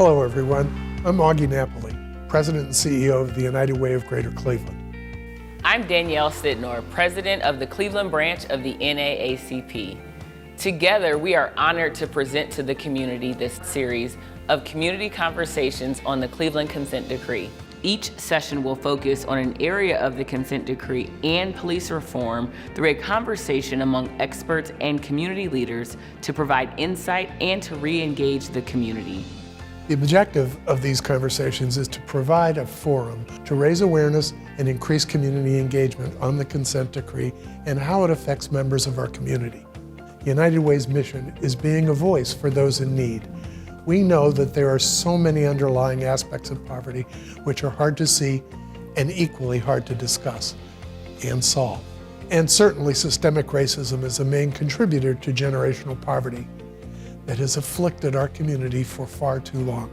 Hello, everyone. I'm Augie Napoli, President and CEO of the United Way of Greater Cleveland. I'm Danielle Sitnor, President of the Cleveland branch of the NAACP. Together, we are honored to present to the community this series of community conversations on the Cleveland Consent Decree. Each session will focus on an area of the consent decree and police reform through a conversation among experts and community leaders to provide insight and to re-engage the community. The objective of these conversations is to provide a forum to raise awareness and increase community engagement on the consent decree and how it affects members of our community. United Way's mission is being a voice for those in need. We know that there are so many underlying aspects of poverty which are hard to see and equally hard to discuss and solve. And certainly systemic racism is a main contributor to generational poverty that has afflicted our community for far too long.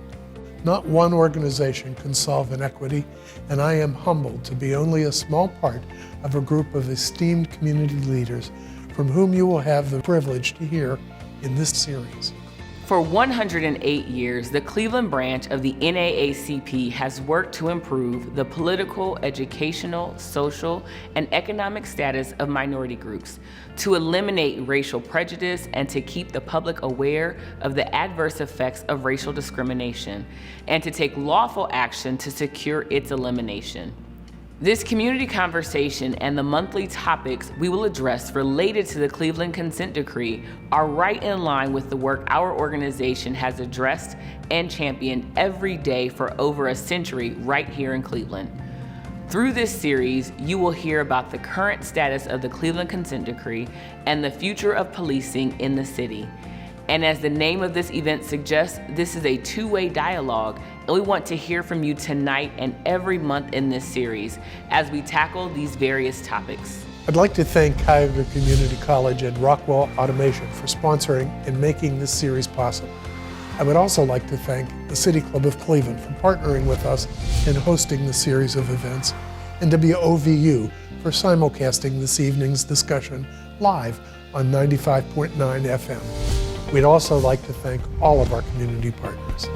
Not one organization can solve inequity, and I am humbled to be only a small part of a group of esteemed community leaders from whom you will have the privilege to hear in this series. For 108 years, the Cleveland branch of the NAACP has worked to improve the political, educational, social, and economic status of minority groups, to eliminate racial prejudice, and to keep the public aware of the adverse effects of racial discrimination, and to take lawful action to secure its elimination. This community conversation and the monthly topics we will address related to the Cleveland Consent Decree are right in line with the work our organization has addressed and championed every day for over a century right here in Cleveland. Through this series, you will hear about the current status of the Cleveland Consent Decree and the future of policing in the city. And as the name of this event suggests, this is a two-way dialogue, and we want to hear from you tonight and every month in this series as we tackle these various topics. I'd like to thank Cuyahoga Community College and Rockwell Automation for sponsoring and making this series possible. I would also like to thank the City Club of Cleveland for partnering with us in hosting the series of events, and WVIZ for simulcasting this evening's discussion live on 95.9 FM. We'd also like to thank all of our community partners.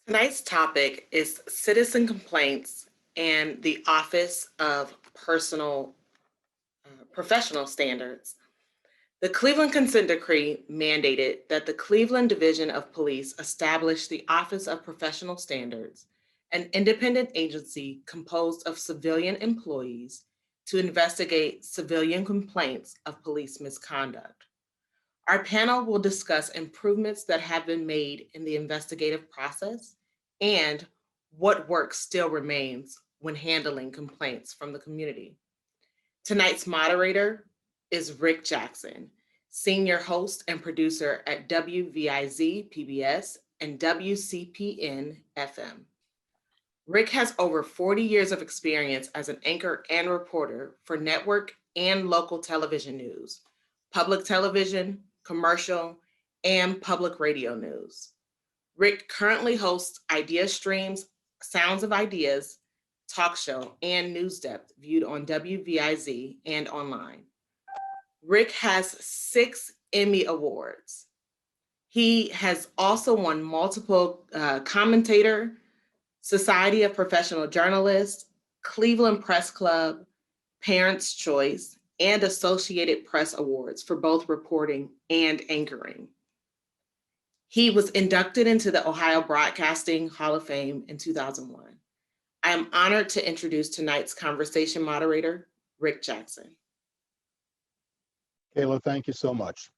Tonight's topic is citizen complaints and the Office of Professional Standards. The Cleveland Consent Decree mandated that the Cleveland Division of Police establish the Office of Professional Standards, an independent agency composed of civilian employees to investigate civilian complaints of police misconduct. Our panel will discuss improvements that have been made in the investigative process and what work still remains when handling complaints from the community. Tonight's moderator is Rick Jackson, senior host and producer at WVIZ, PBS, and WCPN FM. Rick has over 40 years of experience as an anchor and reporter for network and local television news, public television, commercial, and public radio news. Rick currently hosts ideastream's Sounds of Ideas talk show and NewsDepth, viewed on WVIZ and online. Rick has 6 Emmy Awards. He has also won multiple Commentator, Society of Professional Journalists, Cleveland Press Club, Parents' Choice, and Associated Press Awards for both reporting and anchoring. He was inducted into the Ohio Broadcasting Hall of Fame in 2001. I am honored to introduce tonight's conversation moderator, Rick Jackson. Kayla, thank you so much.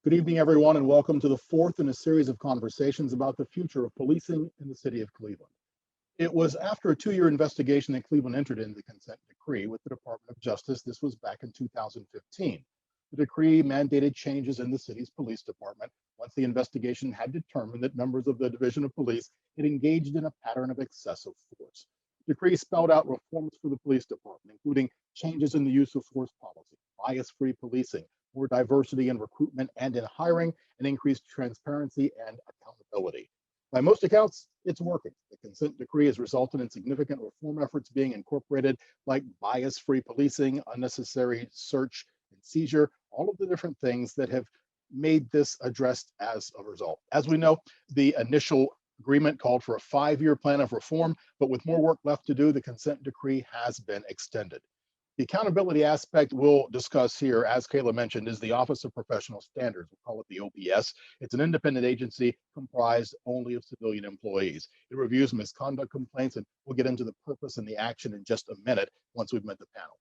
Good evening, everyone, and welcome to the fourth in a series of conversations about the future of policing in the city of Cleveland. It was after a 2-year investigation that Cleveland entered into the consent decree with the Department of Justice. This was back in 2015. The decree mandated changes in the city's police department once the investigation had determined that members of the Division of Police had engaged in a pattern of excessive force. The decree spelled out reforms for the police department, including changes in the use of force policy, bias-free policing, more diversity in recruitment and in hiring, and increased transparency and accountability. By most accounts, it's working. The consent decree has resulted in significant reform efforts being incorporated, like bias-free policing, unnecessary search and seizure, all of the different things that have made this addressed as a result. As we know, the initial agreement called for a 5-year plan of reform, but with more work left to do, the consent decree has been extended. The accountability aspect we'll discuss here, as Kayla mentioned, is the Office of Professional Standards. We'll call it the OPS. It's an independent agency comprised only of civilian employees. It reviews misconduct complaints, and we'll get into the purpose and the action in just a minute once we've met the panel.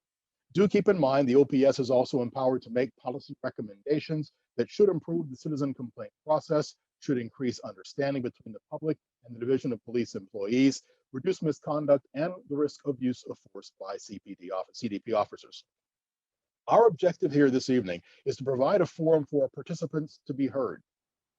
Do keep in mind the OPS is also empowered to make policy recommendations that should improve the citizen complaint process, should increase understanding between the public and the Division of Police employees, reduce misconduct and the risk of use of force by CDP officers. Our objective here this evening is to provide a forum for participants to be heard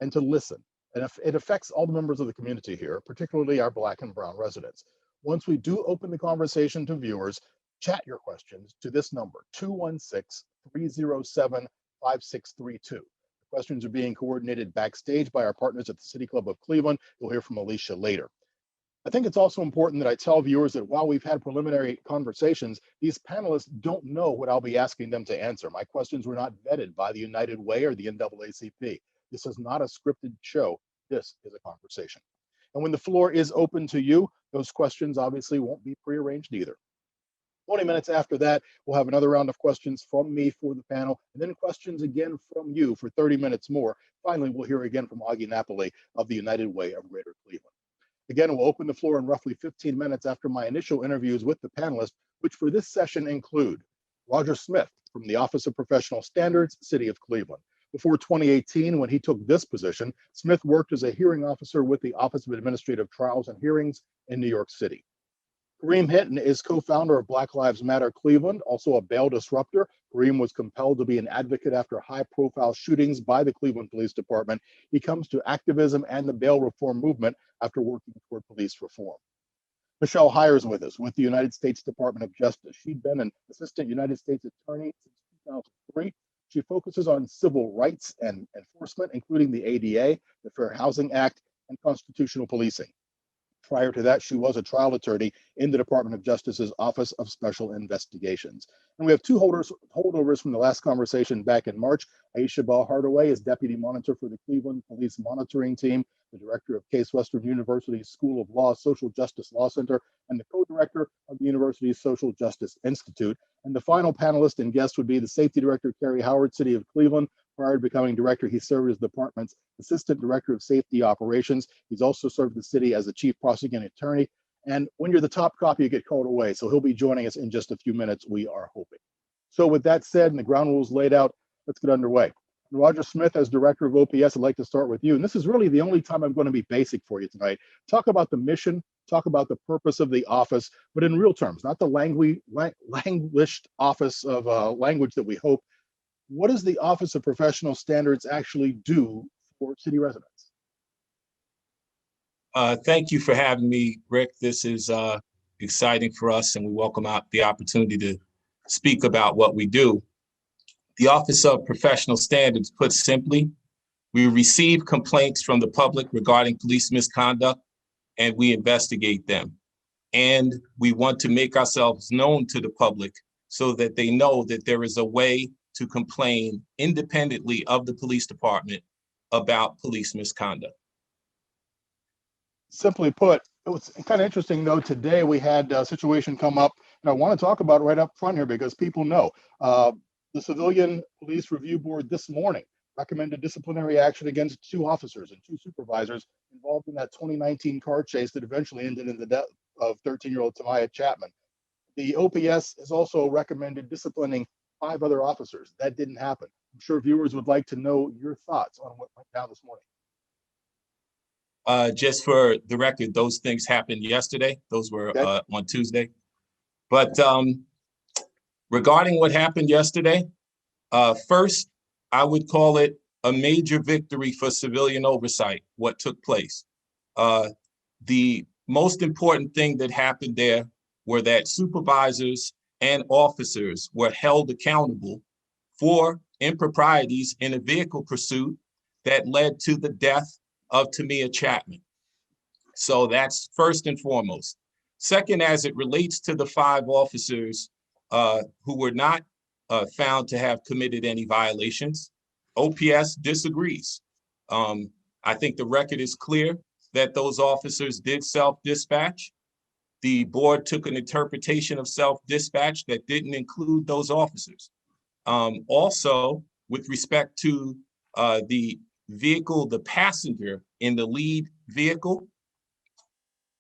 and to listen. And it affects all the members of the community here, particularly our Black and Brown residents. Once we do open the conversation to viewers, chat your questions to this number, 216-307-5632. Questions are being coordinated backstage by our partners at the City Club of Cleveland. You'll hear from Alicia later. I think it's also important that I tell viewers that while we've had preliminary conversations, these panelists don't know what I'll be asking them to answer. My questions were not vetted by the United Way or the NAACP. This is not a scripted show. This is a conversation. And when the floor is open to you, those questions obviously won't be prearranged either. 20 minutes after that, we'll have another round of questions from me for the panel, and then questions again from you for 30 minutes more. Finally, we'll hear again from Augie Napoli of the United Way of Greater Cleveland. Again, we'll open the floor in roughly 15 minutes after my initial interviews with the panelists, which for this session include Roger Smith from the Office of Professional Standards, City of Cleveland. Before 2018, when he took this position, Smith worked as a hearing officer with the Office of Administrative Trials and Hearings in New York City. Kareem Hinton is co-founder of Black Lives Matter Cleveland, also a bail disruptor. Kareem was compelled to be an advocate after high-profile shootings by the Cleveland Police Department. He comes to activism and the bail reform movement after working toward police reform. Michelle Hires with us with the United States Department of Justice. She'd been an assistant United States attorney since 2003. She focuses on civil rights and enforcement, including the ADA, the Fair Housing Act, and constitutional policing. Prior to that, she was a trial attorney in the Department of Justice's Office of Special Investigations. And we have two holdovers from the last conversation back in March. Aisha Bell Hardaway is Deputy Monitor for the Cleveland Police Monitoring Team, the Director of Case Western University's School of Law Social Justice Law Center, and the Co-Director of the University's Social Justice Institute. And the final panelist and guest would be the Safety Director, Kerry Howard, City of Cleveland. Prior to becoming director, he served as the department's Assistant Director of Safety Operations. He's also served the city as the Chief Prosecuting Attorney. And when you're the top cop, you get called away. So he'll be joining us in just a few minutes, we are hoping. So with that said, and the ground rules laid out, let's get underway. Roger Smith, as Director of OPS, I'd like to start with you. And this is really the only time I'm going to be basic for you tonight. Talk about the mission, talk about the purpose of the office, but in real terms, not the languished office of language that we hope. What does the Office of Professional Standards actually do for city residents? Thank you for having me, Rick. This is exciting for us, and we welcome out the opportunity to speak about what we do. The Office of Professional Standards, put simply, we receive complaints from the public regarding police misconduct, and we investigate them. And we want to make ourselves known to the public so that they know that there is a way to complain independently of the police department about police misconduct. Simply put, it was kind of interesting though, today we had a situation come up, and I want to talk about it right up front here because people know. The Civilian Police Review Board this morning recommended disciplinary action against 2 officers and 2 supervisors involved in that 2019 car chase that eventually ended in the death of 13-year-old Tamaya Chapman. The OPS has also recommended disciplining 5 other officers. That didn't happen. I'm sure viewers would like to know your thoughts on what went down this morning. Just for the record, those things happened yesterday. Those were Okay. on Tuesday. But regarding what happened yesterday, first, I would call it a major victory for civilian oversight, what took place. The most important thing that happened there were that supervisors and officers were held accountable for improprieties in a vehicle pursuit that led to the death of Tamia Chapman. So that's first and foremost. Second, as it relates to the 5 officers who were not found to have committed any violations, OPS disagrees. I think the record is clear that those officers did self-dispatch. The board took an interpretation of self-dispatch that didn't include those officers. Also, with respect to the vehicle, the passenger in the lead vehicle,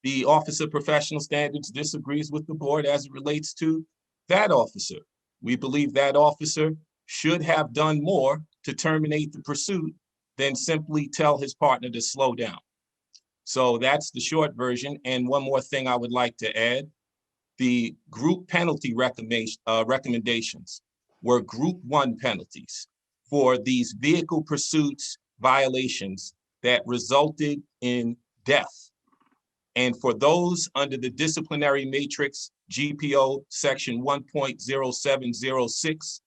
the Office of Professional Standards disagrees with the board as it relates to that officer. We believe that officer should have done more to terminate the pursuit than simply tell his partner to slow down. So that's the short version. And one more thing I would like to add, the group penalty recommendations were group 1 penalties for these vehicle pursuits violations that resulted in death. And for those under the disciplinary matrix GPO section 1.0706,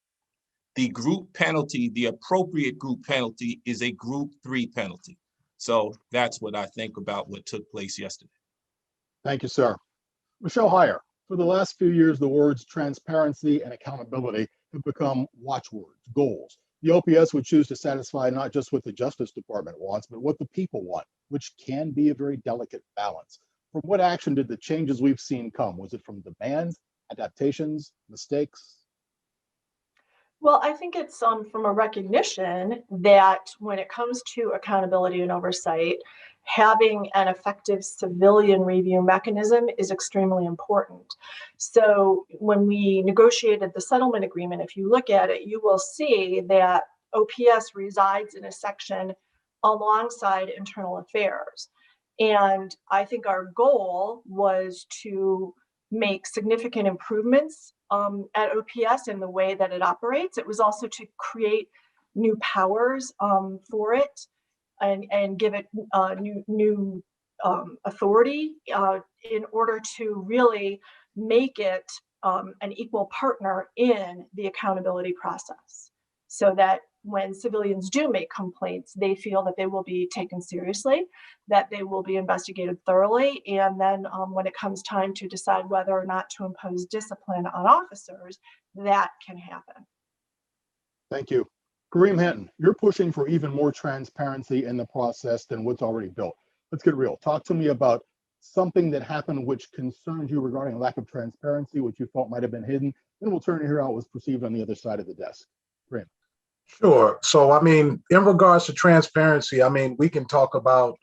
the group penalty, the appropriate group penalty is a group 3 penalty. So that's what I think about what took place yesterday. Thank you, sir. Michelle Heyer, for the last few years, the words transparency and accountability have become watchwords, goals. The OPS would choose to satisfy not just what the Justice Department wants, but what the people want, which can be a very delicate balance. From what action did the changes we've seen come? Was it from demands, adaptations, mistakes? Well, I think it's from a recognition that when it comes to accountability and oversight, having an effective civilian review mechanism is extremely important. So when we negotiated the settlement agreement, if you look at it, you will see that OPS resides in a section alongside internal affairs. And I think our goal was to make significant improvements at OPS in the way that it operates. It was also to create new powers for it and give it new authority in order to really make it an equal partner in the accountability process, so that when civilians do make complaints, they feel that they will be taken seriously, that they will be investigated thoroughly, and then when it comes time to decide whether or not to impose discipline on officers, that can happen. Thank you. Kareem Hinton, you're pushing for even more transparency in the process than what's already built. Let's get real. Talk to me about something that happened which concerns you regarding lack of transparency, which you felt might have been hidden. Then we'll turn to hear how it was perceived on the other side of the desk. Kareem. Sure. So, I mean, in regards to transparency, I mean, we can talk about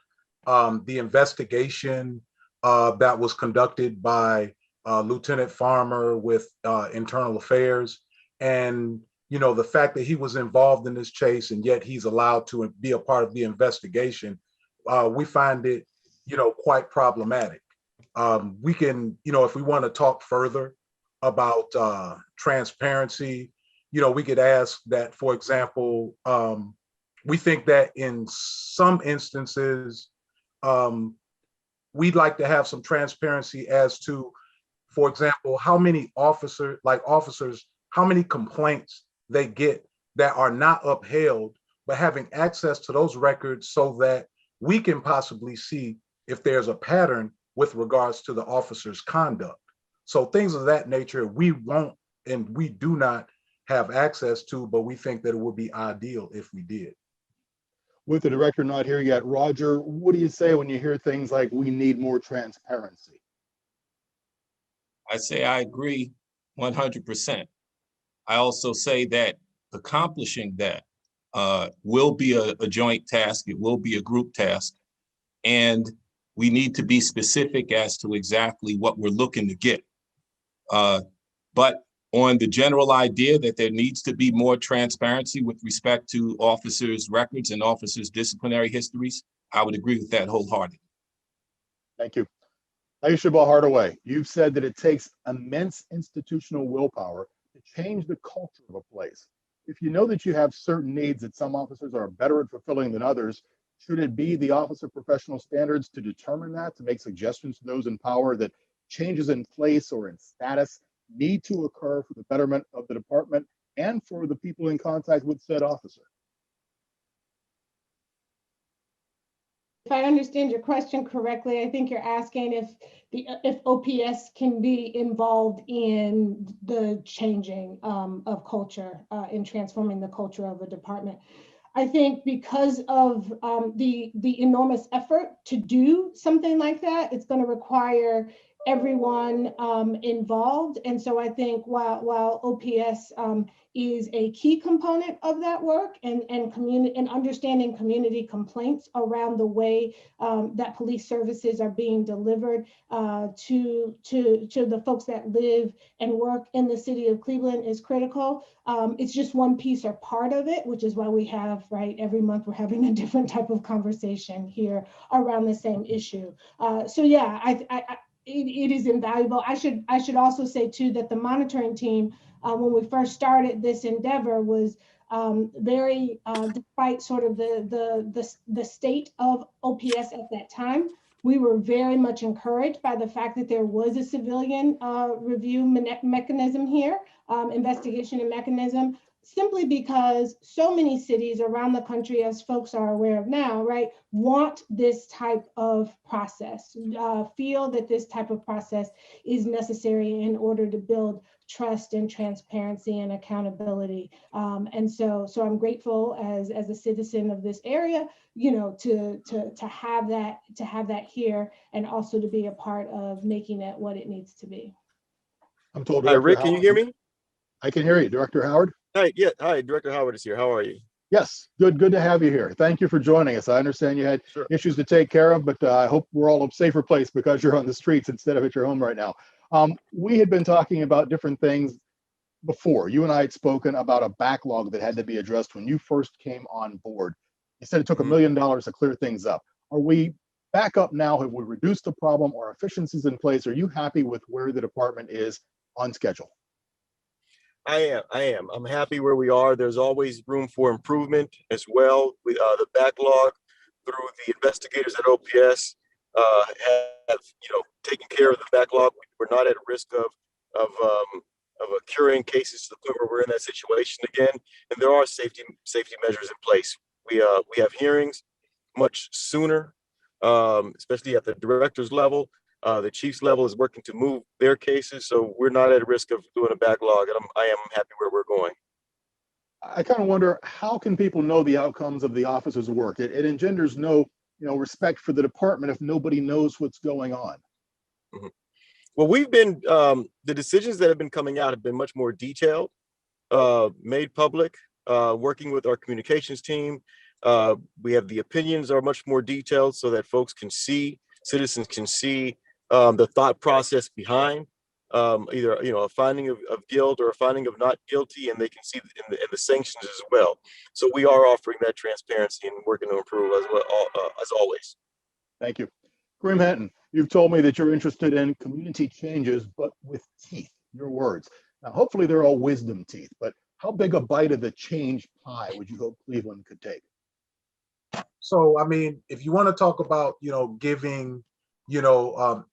the investigation that was conducted by Lieutenant Farmer with Internal Affairs, and, you know, the fact that he was involved in this chase and yet he's allowed to be a part of the investigation. We find it, you know, quite problematic. We can, you know, if we want to talk further about transparency, you know, we could ask that, for example, we think that in some instances, we'd like to have some transparency as to, for example, how many officers, how many complaints they get that are not upheld, but having access to those records so that we can possibly see if there's a pattern with regards to the officer's conduct. So things of that nature, we won't and we do not have access to, but we think that it would be ideal if we did. With the director not here yet, Roger, what do you say when you hear things like we need more transparency? I say I agree 100%. I also say that accomplishing that will be a joint task. It will be a group task. And we need to be specific as to exactly what we're looking to get. But on the general idea that there needs to be more transparency with respect to officers' records and officers' disciplinary histories, I would agree with that wholeheartedly. Thank you. Aisha Hardaway, you've said that it takes immense institutional willpower to change the culture of a place. If you know that you have certain needs that some officers are better at fulfilling than others, should it be the Office of Professional Standards to determine that, to make suggestions to those in power that changes in place or in status need to occur for the betterment of the department and for the people in contact with said officer? If I understand your question correctly, I think you're asking if OPS can be involved in the changing of culture, in transforming the culture of a department. I think because of the enormous effort to do something like that, it's going to require everyone involved. And so I think while OPS is a key component of that work and understanding community complaints around the way that police services are being delivered to the folks that live and work in the city of Cleveland is critical. It's just one piece or part of it, which is why we have, right, every month we're having a different type of conversation here around the same issue. So yeah, it is invaluable. I should also say too that the monitoring team, when we first started this endeavor, was very, despite sort of the state of OPS at that time, we were very much encouraged by the fact that there was a civilian review mechanism here, investigation and mechanism, simply because so many cities around the country, as folks are aware of now, right, want this type of process, feel that this type of process is necessary in order to build trust and transparency and accountability. And so I'm grateful as a citizen of this area, you know, to have that here, and also to be a part of making it what it needs to be. I'm told. Hi, Rick, can you hear me? I can hear you, Director Howard. Hi, yeah, hi, Director Howard is here. How are you? Yes, good to have you here. Thank you for joining us. I understand you had issues to take care of, but I hope we're all in a safer place because you're on the streets instead of at your home right now. We had been talking about different things before. You and I had spoken about a backlog that had to be addressed when you first came on board. You said it took $1 million to clear things up. Are we back up now? Have we reduced the problem? Are efficiencies in place? Are you happy with where the department is on schedule? I am. I'm happy where we are. There's always room for improvement as well. With the backlog through the investigators at OPS have, taken care of the backlog. We're not at risk of curing cases to the point where we're in that situation again. And there are safety measures in place. We have hearings much sooner, especially at the director's level. The chief's level is working to move their cases, so we're not at risk of doing a backlog, and I am happy where we're going. I kind of wonder, how can people know the outcomes of the officer's work? It engenders no, respect for the department if nobody knows what's going on. Mm-hmm. Well, we've been, the decisions that have been coming out have been much more detailed, made public, working with our communications team. We have the opinions are much more detailed so that folks can see, citizens can see the thought process behind either a finding of guilt or a finding of not guilty, and they can see in the sanctions as well. So we are offering that transparency and working to improve as well, as always. Thank you. Grim Henton, you've told me that you're interested in community changes, but with teeth, your words. Now, hopefully they're all wisdom teeth, but how big a bite of the change pie would you hope Cleveland could take? So, I mean, if you want to talk about, giving,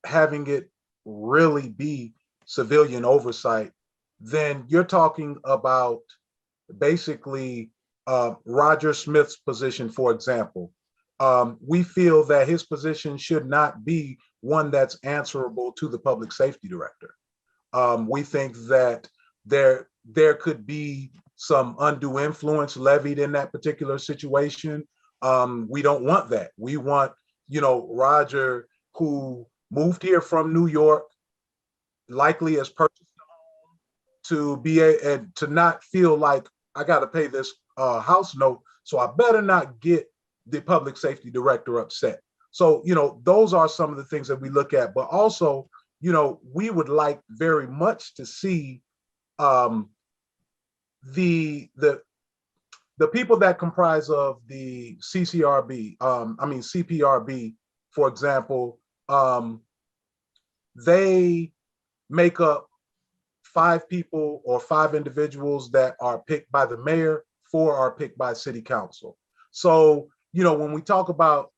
having it really be civilian oversight, then you're talking about basically Roger Smith's position, for example. We feel that his position should not be one that's answerable to the public safety director. We think that there could be some undue influence levied in that particular situation. We don't want that. We want, Roger, who moved here from New York, likely has purchased a home, to be and to not feel like I got to pay this house note, so I better not get the public safety director upset. So, those are some of the things that we look at. But also, we would like very much to see the people that comprise of the CPRB, for example, they make up 5 people or 5 individuals that are picked by the mayor, 4 are picked by city council. So, when we talk about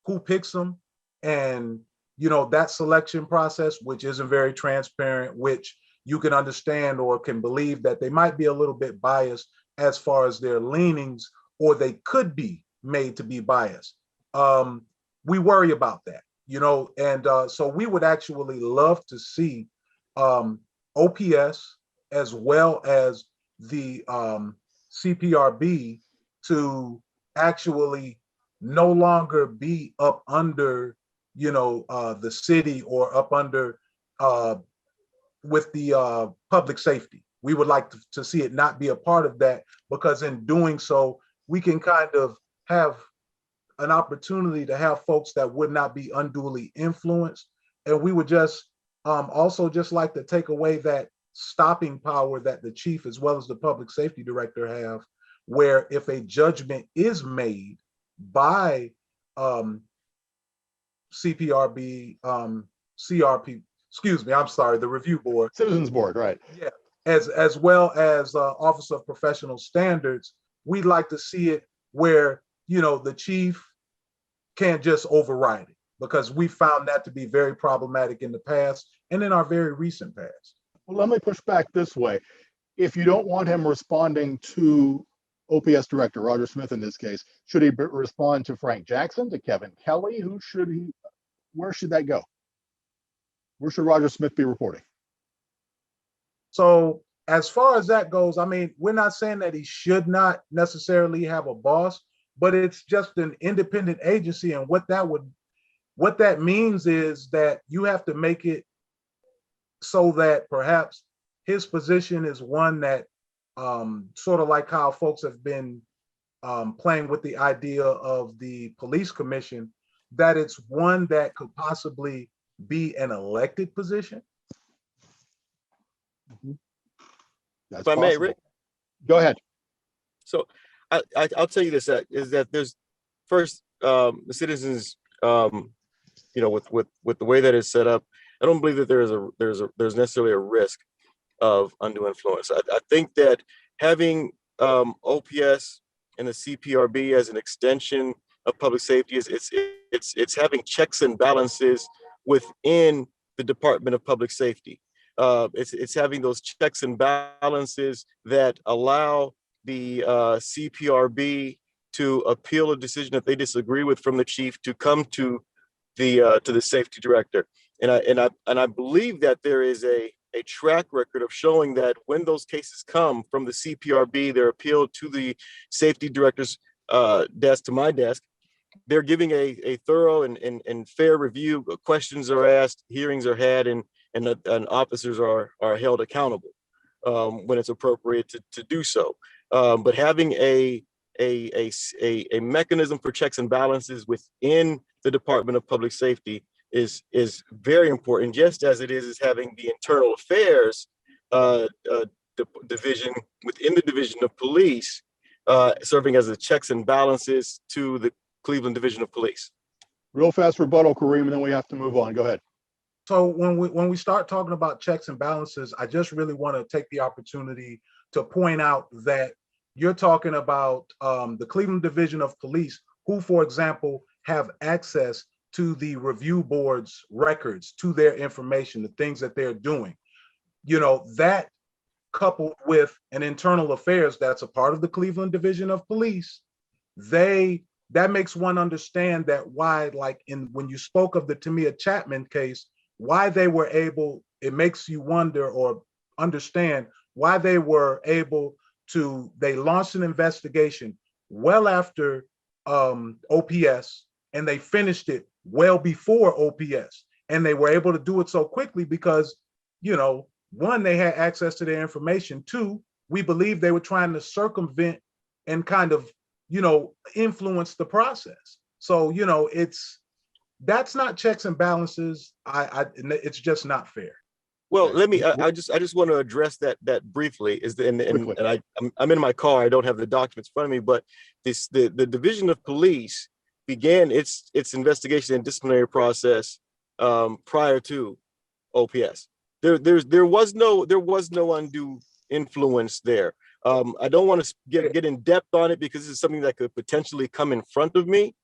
who picks them and, that selection process, which isn't very transparent, which you can understand or can believe that they might be a little bit biased as far as their leanings, or they could be made to be biased. We worry about that, and so we would actually love to see OPS as well as the CPRB to actually no longer be up under, the city or up under with the public safety. We would like to see it not be a part of that, because in doing so, we can kind of have an opportunity to have folks that would not be unduly influenced. And we would just also just like to take away that stopping power that the chief as well as the public safety director have, where if a judgment is made by CPRB, CRP, excuse me, I'm sorry, the review board. Citizens Board, right. Yeah, as well as Office of Professional Standards, we'd like to see it where, the chief can't just override it, because we found that to be very problematic in the past and in our very recent past. Well, let me push back this way. If you don't want him responding to OPS Director Roger Smith in this case, should he respond to Frank Jackson, to Kevin Kelly? Where should that go? Where should Roger Smith be reporting? So as far as that goes, we're not saying that he should not necessarily have a boss, but it's just an independent agency. And what that means is that you have to make it so that perhaps his position is one that sort of like how folks have been playing with the idea of the police commission, that it's one that could possibly be an elected position. That's if I possible. may, Rick. Go ahead. So I'll tell you this, is that there's first, the citizens, with the way that it's set up, I don't believe that there's necessarily a risk of undue influence. I think that having OPS and the CPRB as an extension of public safety it's having checks and balances within the Department of Public Safety. It's having those checks and balances that allow the CPRB to appeal a decision that they disagree with from the chief to come to the safety director. And I believe that there is a track record of showing that when those cases come from the CPRB, they're appealed to the safety director's desk, to my desk. They're giving a thorough and fair review. Questions are asked, hearings are had, and officers are held accountable when it's appropriate to do so. But having a mechanism for checks and balances within the Department of Public Safety is very important, just as it is having the internal affairs division within the Division of Police serving as a checks and balances to the Cleveland Division of Police. Real fast rebuttal, Kareem, and then we have to move on. Go ahead. So when we start talking about checks and balances, I just really want to take the opportunity to point out that you're talking about the Cleveland Division of Police, who, for example, have access to the review board's records, to their information, the things that they're doing. That coupled with an internal affairs that's a part of the Cleveland Division of Police, that makes one understand that why, like when you spoke of the Tamia Chapman case, why they were able, it makes you wonder or understand why they were able to, they launched an investigation well after OPS, and they finished it well before OPS. And they were able to do it so quickly because, one, they had access to their information. Two, we believe they were trying to circumvent and kind of, influence the process. So, that's not checks and balances. It's just not fair. Well, Okay. let me. I just want to address that briefly. Quickly. I'm in my car. I don't have the documents in front of me, but the Division of Police began its investigation and disciplinary process prior to OPS. There was no undue influence there. I don't want to get in depth on it because this is something that could potentially come in front of me.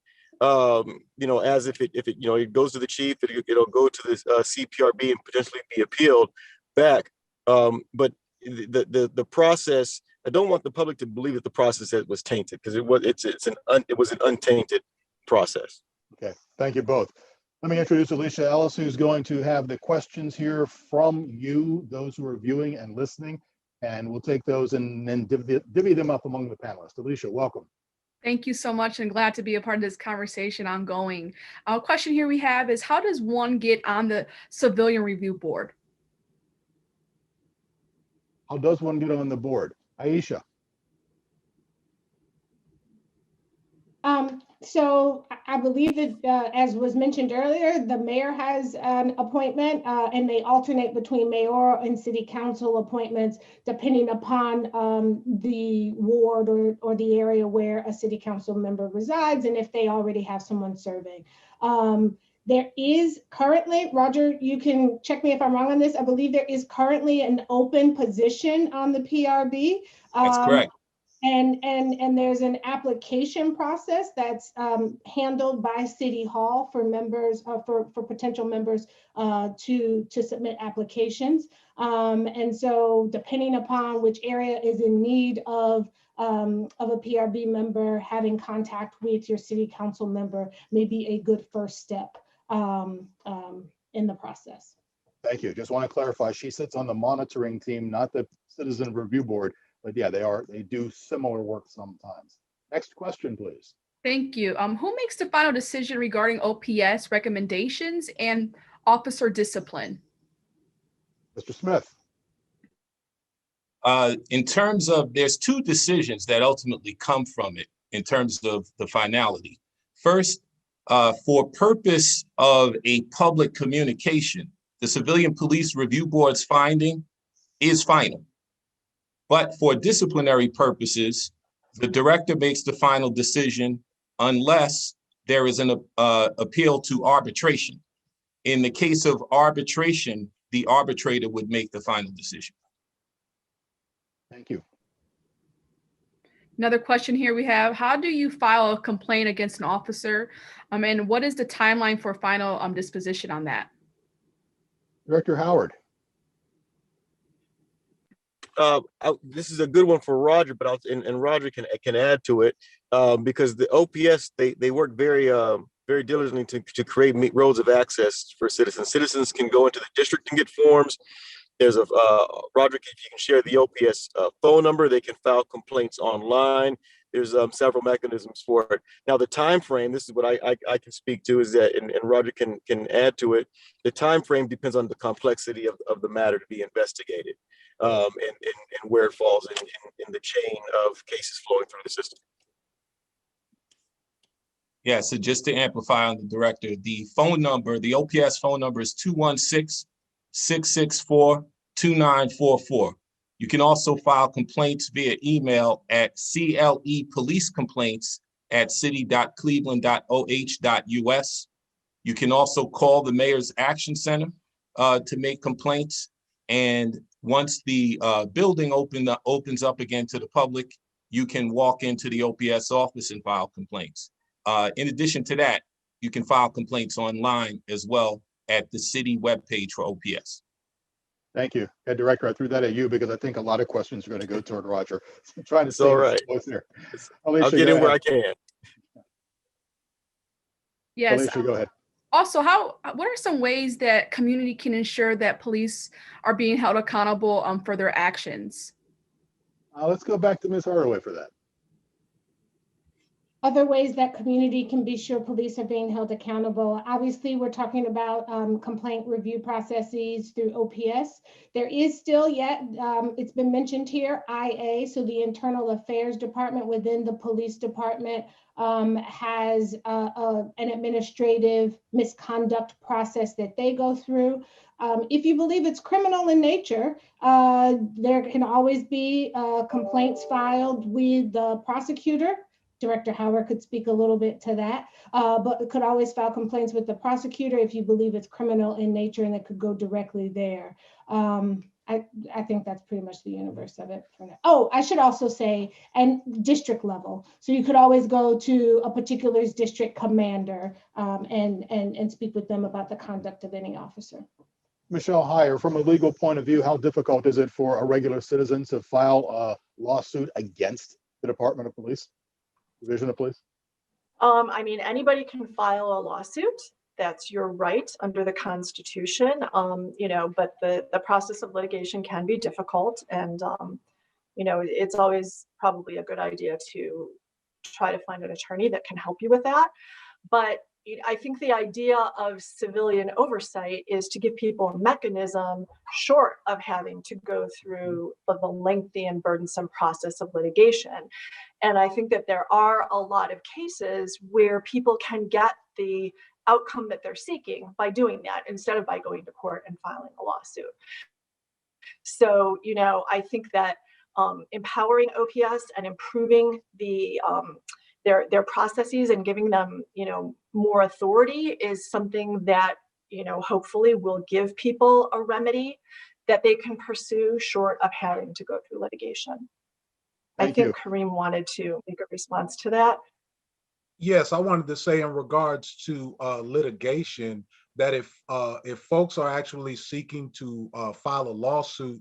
As if it goes to the chief, it'll go to the CPRB and potentially be appealed back. But the process, I don't want the public to believe that the process was tainted, because it was an untainted process. Okay, thank you both. Let me introduce Alicia Ellis, who's going to have the questions here from you, those who are viewing and listening, and we'll take those and then divvy them up among the panelists. Alicia, welcome. Thank you so much, and glad to be a part of this conversation ongoing. Our question here we have is, how does one get on the Civilian Review Board? How does one get on the board? Aisha. So I believe that, as was mentioned earlier, the mayor has an appointment, and they alternate between mayoral and city council appointments depending upon the ward or the area where a city council member resides, and if they already have someone serving. There is currently, Roger, you can check me if I'm wrong on this, I believe there is currently an open position on the PRB. That's correct. And there's an application process that's handled by City Hall for members, for potential members to submit applications. And so depending upon which area is in need of a PRB member, having contact with your city council member may be a good first step in the process. Thank you. Just want to clarify, she sits on the monitoring team, not the Citizen Review Board. But yeah, they do similar work sometimes. Next question, please. Thank you. Who makes the final decision regarding OPS recommendations and officer discipline? Mr. Smith. In terms of, there's two decisions that ultimately come from it in terms of the finality. First, for purpose of a public communication, the Civilian Police Review Board's finding is final. But for disciplinary purposes, the director makes the final decision unless there is an appeal to arbitration. In the case of arbitration, the arbitrator would make the final decision. Thank you. Another question here we have, how do you file a complaint against an officer? And what is the timeline for final disposition on that? Director Howard. This is a good one for Roger, but and Roger can add to it, because the OPS they work very diligently to create roads of access for citizens. Citizens can go into the district and get forms. There's Roger, if you can share the OPS phone number, they can file complaints online. There's several mechanisms for it. Now the time frame, this is what I can speak to, is that, and Roger can add to it. The time frame depends on the complexity of the matter to be investigated. And where it falls in the chain of cases flowing through the system. Yeah, so just to amplify on the director, the phone number, the OPS phone number is 216-664-2944. You can also file complaints via email at clepoliceComplaints@city.cleveland.oh.us. You can also call the Mayor's Action Center to make complaints. And once the building opens up again to the public, you can walk into the OPS office and file complaints. In addition to that, you can file complaints online as well at the city webpage for OPS. Thank you. Head Director, I threw that at you because I think a lot of questions are going to go toward Roger. I'm trying to say all right. There. Alicia, I'll get in where I can. Yes. Alicia, go ahead. Also, what are some ways that community can ensure that police are being held accountable for their actions? Let's go back to Ms. Hardaway for that. Other ways that community can be sure police are being held accountable. Obviously, we're talking about complaint review processes through OPS. There is still yet, it's been mentioned here, IA, so the Internal Affairs Department within the police department has an administrative misconduct process that they go through. If you believe it's criminal in nature, there can always be complaints filed with the prosecutor. Director Howard could speak a little bit to that, but could always file complaints with the prosecutor if you believe it's criminal in nature, and it could go directly there. I think that's pretty much the universe of it for now. Oh, I should also say, and district level. So you could always go to a particular district commander and speak with them about the conduct of any officer. Michelle Heyer, from a legal point of view, how difficult is it for a regular citizen to file a lawsuit against the Department of Police, Division of Police? I mean, anybody can file a lawsuit. That's your right under the Constitution, you know, but the process of litigation can be difficult, and you know, it's always probably a good idea to try to find an attorney that can help you with that. But I think the idea of civilian oversight is to give people a mechanism short of having to go through the lengthy and burdensome process of litigation. And I think that there are a lot of cases where people can get the outcome that they're seeking by doing that instead of by going to court and filing a lawsuit. So, you know, I think that empowering OPS and improving the their processes and giving them, you know, more authority is something that, you know, hopefully will give people a remedy that they can pursue short of having to go through litigation. I think Kareem wanted to make a response to that. Yes, I wanted to say in regards to litigation that if folks are actually seeking to file a lawsuit,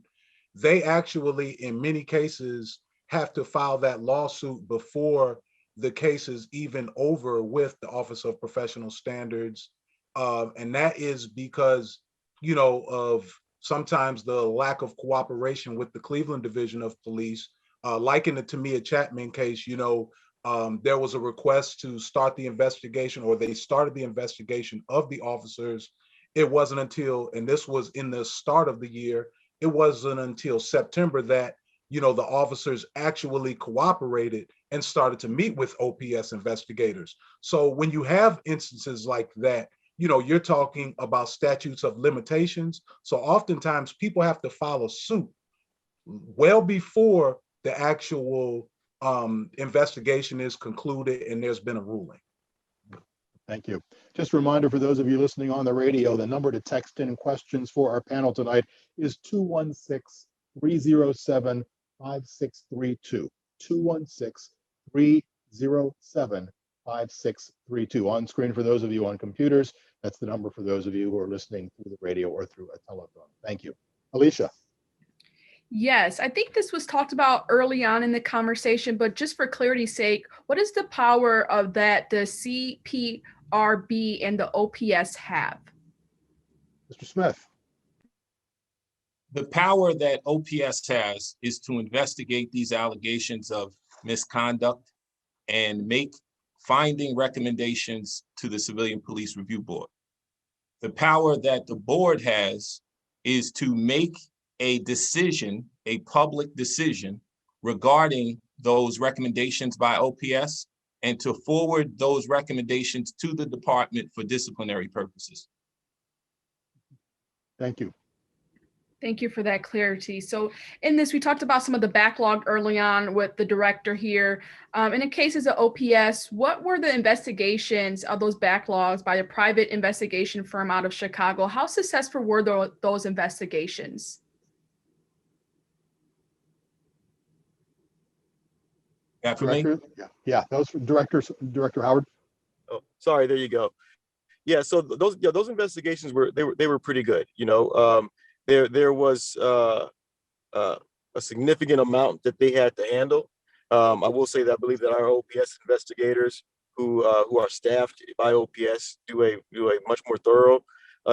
they actually, in many cases, have to file that lawsuit before the case is even over with the Office of Professional Standards. And that is because, you know, of sometimes the lack of cooperation with the Cleveland Division of Police. Like in the Tamia Chapman case, you know, there was a request to start the investigation, or they started the investigation of the officers. It wasn't until, and this was in the start of the year, it wasn't until September that, you know, the officers actually cooperated and started to meet with OPS investigators. So when you have instances like that, you know, you're talking about statutes of limitations. So oftentimes people have to file a suit well before the actual investigation is concluded and there's been a ruling. Thank you. Just a reminder for those of you listening on the radio, the number to text in questions for our panel tonight is 216-307-5632. 216-307-5632. On screen for those of you on computers, that's the number for those of you who are listening through the radio or through a telephone. Thank you. Alicia. Yes, I think this was talked about early on in the conversation, but just for clarity's sake, what is the power of that the CPRB and the OPS have? Mr. Smith. The power that OPS has is to investigate these allegations of misconduct and make finding recommendations to the Civilian Police Review Board. The power that the board has is to make a decision, a public decision regarding those recommendations by OPS, and to forward those recommendations to the department for disciplinary purposes. Thank you. Thank you for that clarity. So in this, we talked about some of the backlog early on with the director here. In the cases of OPS, what were the investigations of those backlogs by a private investigation firm out of Chicago? How successful were those investigations? Director, yeah, those Director Howard. Oh, sorry, there you go. Yeah, so those investigations were pretty good. You know, there was a significant amount that they had to handle. I will say that I believe that our OPS investigators, who are staffed by OPS, do a much more thorough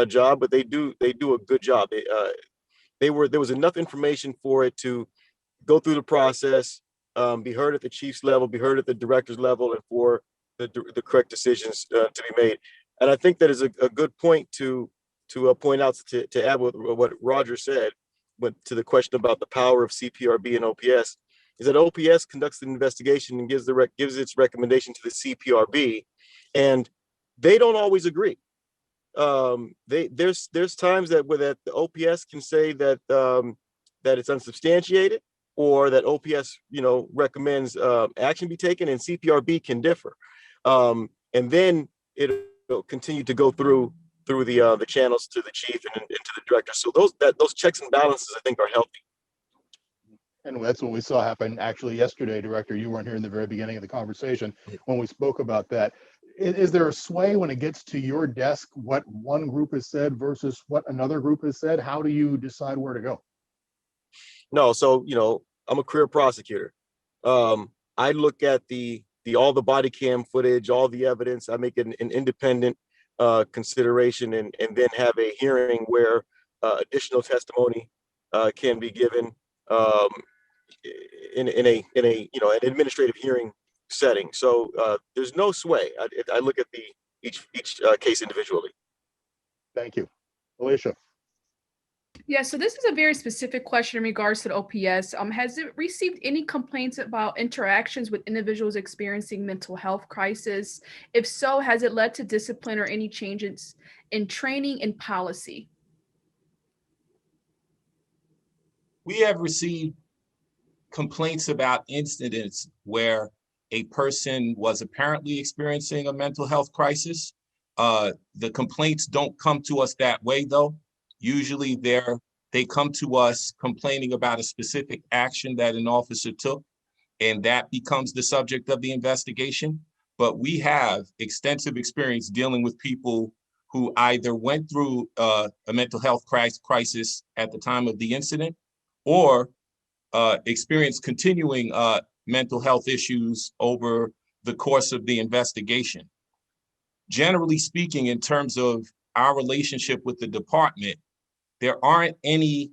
job, but they do a good job. There was enough information for it to go through the process, be heard at the chief's level, be heard at the director's level, and for the correct decisions to be made. And I think that is a good point to point out, to add what Roger said, to the question about the power of CPRB and OPS, is that OPS conducts an investigation and gives its recommendation to the CPRB, and they don't always agree. There's times that the OPS can say that that it's unsubstantiated, or that OPS recommends action be taken, and CPRB can differ, and then it'll continue to go through the channels to the chief and to the director. So those checks and balances, I think, are healthy. And that's what we saw happen actually yesterday, Director. You weren't here in the very beginning of the conversation when we spoke about that. Is there a sway when it gets to your desk, what one group has said versus what another group has said? How do you decide where to go? No, so I'm a career prosecutor. I look at all the body cam footage, all the evidence. I make an independent consideration, and then have a hearing where additional testimony can be given in an administrative hearing setting. So there's no sway. I look at each case individually. Thank you. Alicia. Yeah, so this is a very specific question in regards to the OPS. Has it received any complaints about interactions with individuals experiencing mental health crisis? If so, has it led to discipline or any changes in training and policy? We have received complaints about incidents where a person was apparently experiencing a mental health crisis. The complaints don't come to us that way, though. Usually they come to us complaining about a specific action that an officer took, and that becomes the subject of the investigation. But we have extensive experience dealing with people who either went through a mental health crisis at the time of the incident, or experienced continuing mental health issues over the course of the investigation. Generally speaking, in terms of our relationship with the department, there aren't any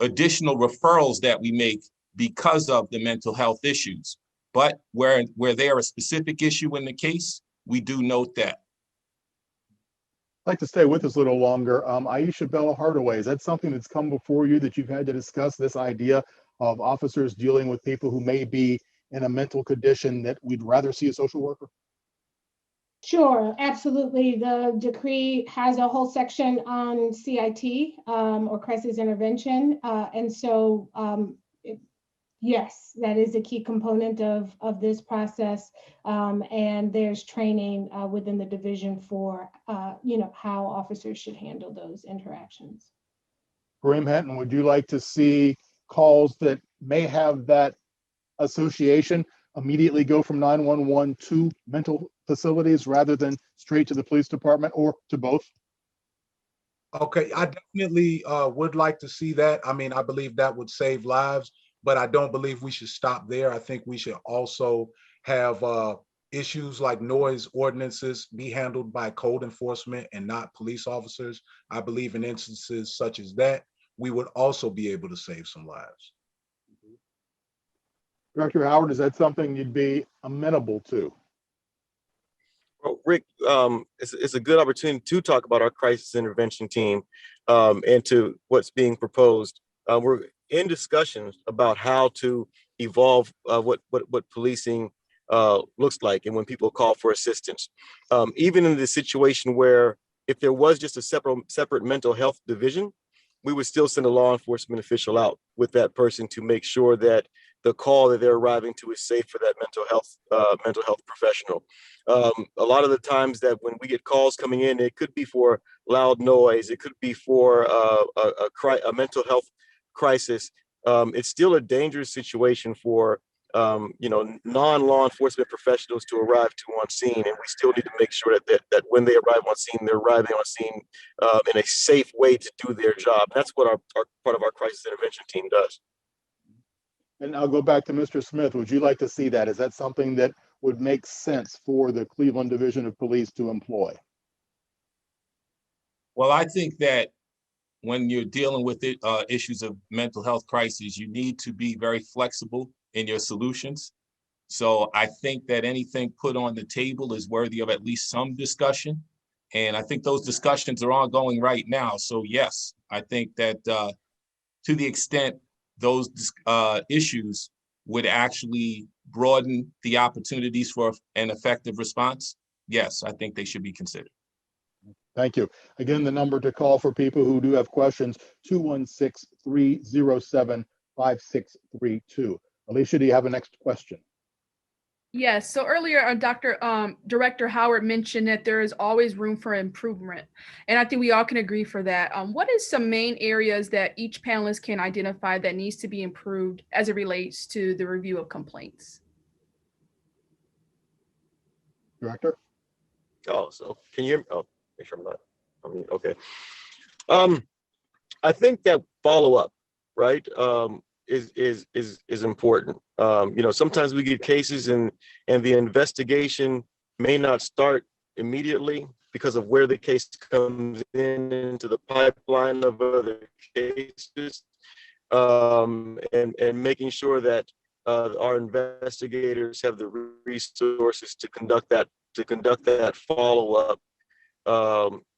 additional referrals that we make because of the mental health issues. But where they are a specific issue in the case, we do note that. I'd like to stay with us a little longer. Aisha Bella Hardaway, is that something that's come before you that you've had to discuss, this idea of officers dealing with people who may be in a mental condition that we'd rather see a social worker? Sure, absolutely. The decree has a whole section on CIT or crisis intervention. And so, yes, that is a key component of this process. And there's training within the division for, how officers should handle those interactions. Kareem Henton, would you like to see calls that may have that association immediately go from 911 to mental facilities rather than straight to the police department, or to both? Okay, I definitely would like to see that. I mean, I believe that would save lives, but I don't believe we should stop there. I think we should also have issues like noise ordinances be handled by code enforcement and not police officers. I believe in instances such as that, we would also be able to save some lives. Director Howard, is that something you'd be amenable to? Well, Rick, it's a good opportunity to talk about our crisis intervention team and to what's being proposed. We're in discussions about how to evolve what policing looks like, and when people call for assistance. Even in the situation where if there was just a separate mental health division, we would still send a law enforcement official out with that person to make sure that the call that they're arriving to is safe for that mental health professional. A lot of the times that when we get calls coming in, it could be for loud noise, it could be for a mental health crisis. It's still a dangerous situation for non-law enforcement professionals to arrive to on scene, and we still need to make sure that when they arrive on scene, they're arriving on scene in a safe way to do their job. That's what our part of our crisis intervention team does. And I'll go back to Mr. Smith. Would you like to see that? Is that something that would make sense for the Cleveland Division of Police to employ? Well, I think that when you're dealing with issues of mental health crises, you need to be very flexible in your solutions. So I think that anything put on the table is worthy of at least some discussion. And I think those discussions are ongoing right now. So yes, I think that to the extent those issues would actually broaden the opportunities for an effective response, yes, I think they should be considered. Thank you. Again, the number to call for people who do have questions, 216-307-5632. Alicia, do you have a next question? Yes. So earlier, Director Howard mentioned that there is always room for improvement. And I think we all can agree for that. What is some main areas that each panelist can identify that needs to be improved as it relates to the review of complaints? Director? Oh, so can you hear me? Oh, make sure I'm not. I mean, okay. I think that follow-up, right, is important. Sometimes we get cases and the investigation may not start immediately because of where the case comes into the pipeline of other cases, and making sure that our investigators have the resources to conduct that follow-up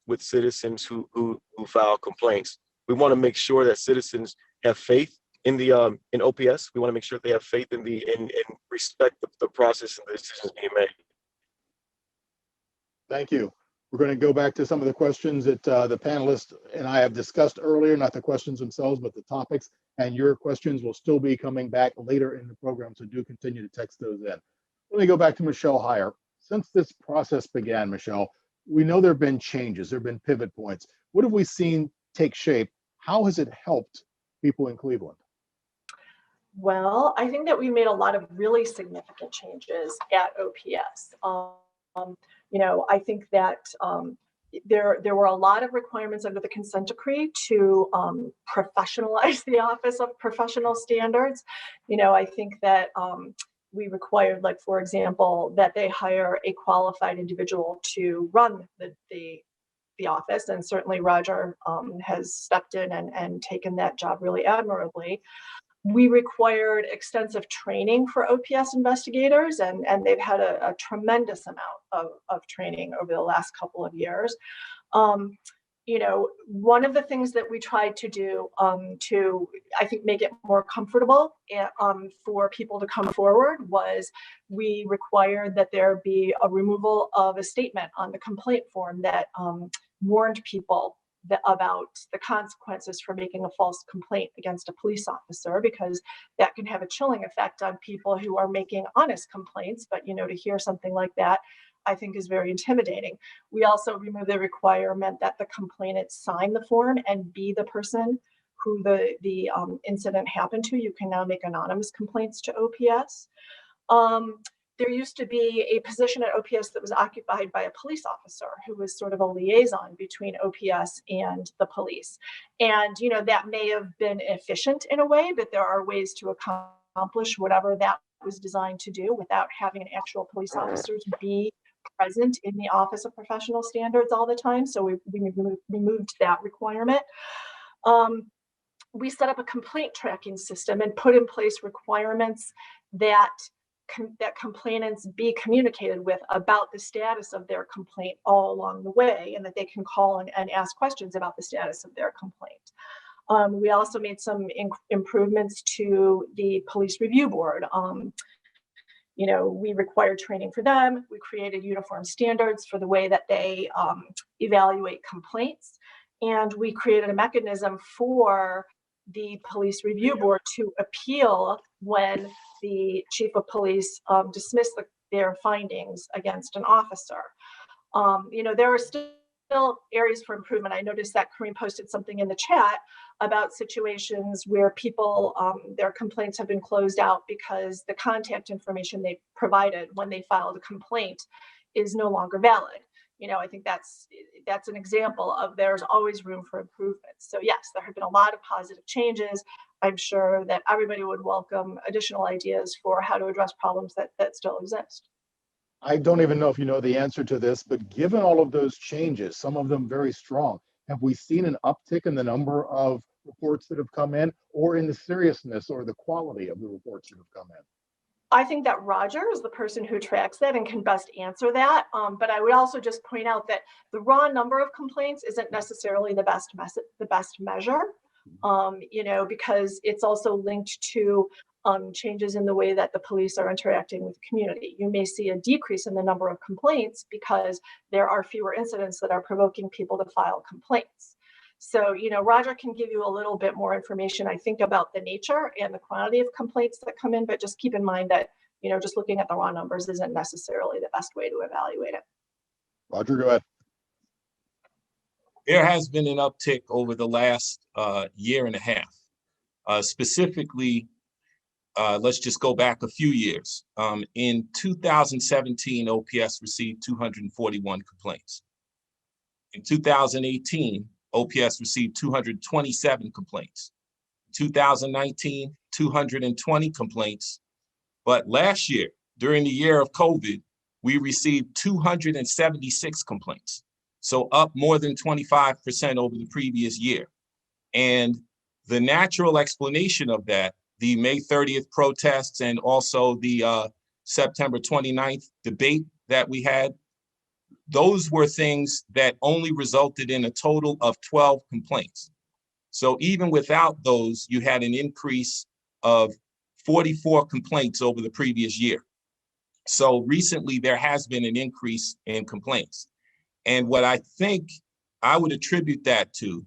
with citizens who file complaints. We want to make sure that citizens have faith in OPS. We want to make sure they have faith in respect the process and the decisions being made. Thank you. We're going to go back to some of the questions that the panelists and I have discussed earlier, not the questions themselves, but the topics. And your questions will still be coming back later in the program, so do continue to text those in. Let me go back to Michelle Heyer. Since this process began, Michelle, we know there have been changes, there have been pivot points. What have we seen take shape? How has it helped people in Cleveland? Well, I think that we made a lot of really significant changes at OPS. I think that there were a lot of requirements under the consent decree to professionalize the Office of Professional Standards. I think that we required, like, for example, that they hire a qualified individual to run the office, and certainly Roger has stepped in and taken that job really admirably. We required extensive training for OPS investigators, and they've had a tremendous amount of training over the last couple of years. One of the things that we tried to do to, I think, make it more comfortable for people to come forward was we required that there be a removal of a statement on the complaint form that warned people about the consequences for making a false complaint against a police officer, because that can have a chilling effect on people who are making honest complaints. But, to hear something like that, I think, is very intimidating. We also removed the requirement that the complainant sign the form and be the person who the incident happened to. You can now make anonymous complaints to OPS. There used to be a position at OPS that was occupied by a police officer who was sort of a liaison between OPS and the police. And, that may have been efficient in a way, but there are ways to accomplish whatever that was designed to do without having an actual police officer to be present in the Office of Professional Standards all the time. So we removed that requirement. We set up a complaint tracking system and put in place requirements that complainants be communicated with about the status of their complaint all along the way, and that they can call and ask questions about the status of their complaint. We also made some improvements to the Police Review Board. We required training for them. We created uniform standards for the way that they evaluate complaints. And we created a mechanism for the Police Review Board to appeal when the chief of police dismissed their findings against an officer. There are still areas for improvement. I noticed that Kareem posted something in the chat about situations where people, their complaints have been closed out because the contact information they provided when they filed a complaint is no longer valid. I think that's an example of there's always room for improvement. So yes, there have been a lot of positive changes. I'm sure that everybody would welcome additional ideas for how to address problems that still exist. I don't even know if you know the answer to this, but given all of those changes, some of them very strong, have we seen an uptick in the number of reports that have come in, or in the seriousness or the quality of the reports that have come in? I think that Roger is the person who tracks that and can best answer that. But I would also just point out that the raw number of complaints isn't necessarily the best measure, because it's also linked to changes in the way that the police are interacting with the community. You may see a decrease in the number of complaints because there are fewer incidents that are provoking people to file complaints. So, Roger can give you a little bit more information, I think, about the nature and the quantity of complaints that come in, but just keep in mind that, just looking at the raw numbers isn't necessarily the best way to evaluate it. Roger, go ahead. There has been an uptick over the last year and a half. Specifically, let's just go back a few years. In 2017, OPS received 241 complaints. In 2018, OPS received 227 complaints. 2019, 220 complaints. But last year, during the year of COVID, we received 276 complaints. So up more than 25% over the previous year. And the natural explanation of that, the May 30th protests and also the September 29th debate that we had, those were things that only resulted in a total of 12 complaints. So even without those, you had an increase of 44 complaints over the previous year. So recently there has been an increase in complaints. And what I think I would attribute that to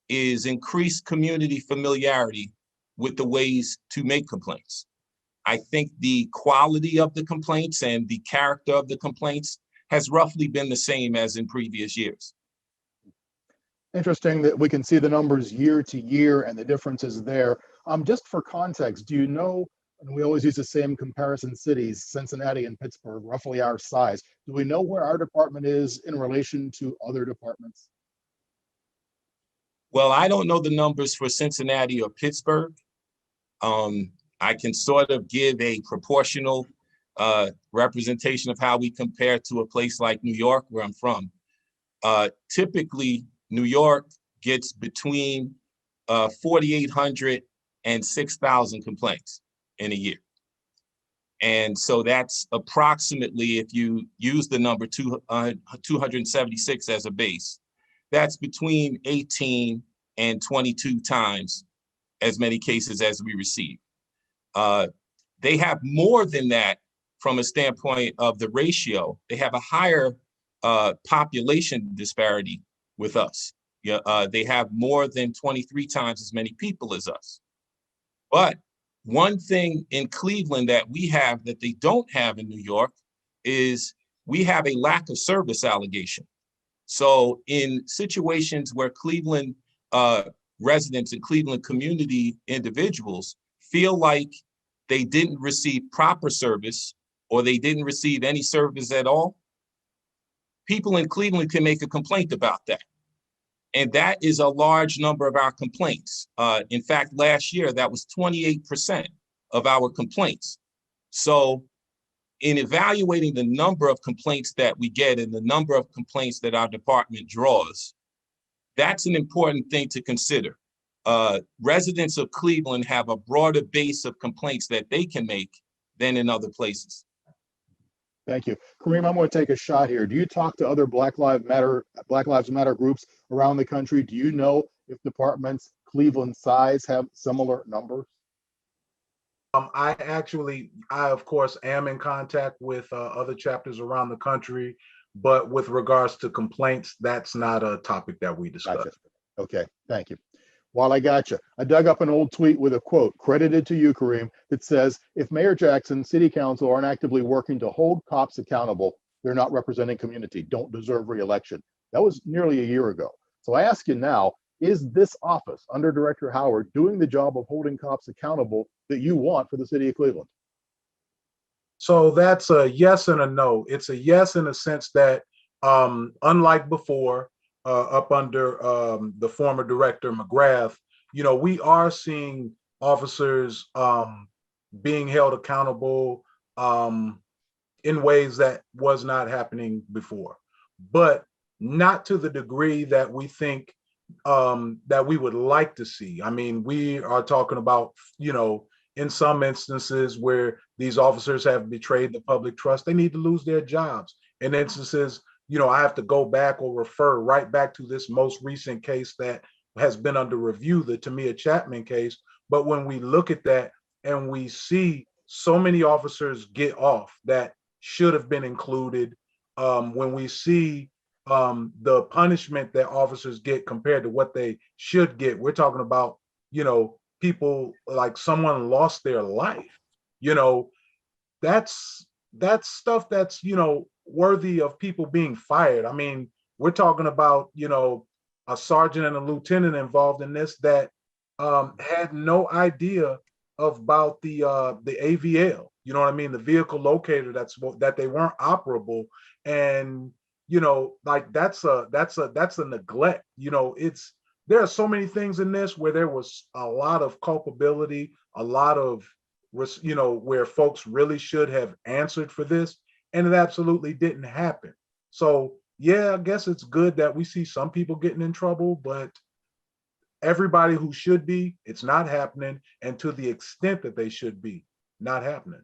is increased community familiarity with the ways to make complaints. I think the quality of the complaints and the character of the complaints has roughly been the same as in previous years. Interesting that we can see the numbers year to year and the differences there. Just for context, do you know, and we always use the same comparison cities, Cincinnati and Pittsburgh, roughly our size. Do we know where our department is in relation to other departments? Well, I don't know the numbers for Cincinnati or Pittsburgh. I can sort of give a proportional representation of how we compare to a place like New York, where I'm from. Typically, New York gets between 4,800 and 6,000 complaints in a year. And so that's approximately, if you use the number 276 as a base, that's between 18 and 22 times as many cases as we receive. They have more than that from a standpoint of the ratio. They have a higher population disparity with us. They have more than 23 times as many people as us. But one thing in Cleveland that we have that they don't have in New York is we have a lack of service allegation. So in situations where Cleveland residents and Cleveland community individuals feel like they didn't receive proper service or they didn't receive any service at all, people in Cleveland can make a complaint about that. And that is a large number of our complaints. In fact, last year, that was 28% of our complaints. So in evaluating the number of complaints that we get and the number of complaints that our department draws, that's an important thing to consider. Residents of Cleveland have a broader base of complaints that they can make than in other places. Thank you. Kareem, I'm going to take a shot here. Do you talk to other Black Lives Matter groups around the country? Do you know if departments Cleveland size have similar numbers? I of course am in contact with other chapters around the country, but with regards to complaints, that's not a topic that we discuss. Gotcha. Okay, thank you. While I got you, I dug up an old tweet with a quote credited to you, Kareem, that says, if Mayor Jackson, City Council aren't actively working to hold cops accountable, they're not representing community, don't deserve re-election. That was nearly a year ago. So I ask you now, is this office under Director Howard doing the job of holding cops accountable that you want for the city of Cleveland? So that's a yes and a no. It's a yes in the sense that unlike before, up under the former director McGrath, we are seeing officers being held accountable in ways that was not happening before, but not to the degree that we think that we would like to see. I mean, we are talking about, in some instances where these officers have betrayed the public trust, they need to lose their jobs. In instances, I have to go back or refer right back to this most recent case that has been under review, the Tamia Chapman case. But when we look at that and we see so many officers get off that should have been included, when we see the punishment that officers get compared to what they should get, we're talking about, people like someone lost their life. That's stuff that's, worthy of people being fired. I mean, we're talking about, a sergeant and a lieutenant involved in this that had no idea about the AVL, you know what I mean? The vehicle locator that they weren't operable. And, like that's a neglect, there are so many things in this where there was a lot of culpability, a lot of, where folks really should have answered for this, and it absolutely didn't happen. So yeah, I guess it's good that we see some people getting in trouble, but everybody who should be, it's not happening. And to the extent that they should be, not happening.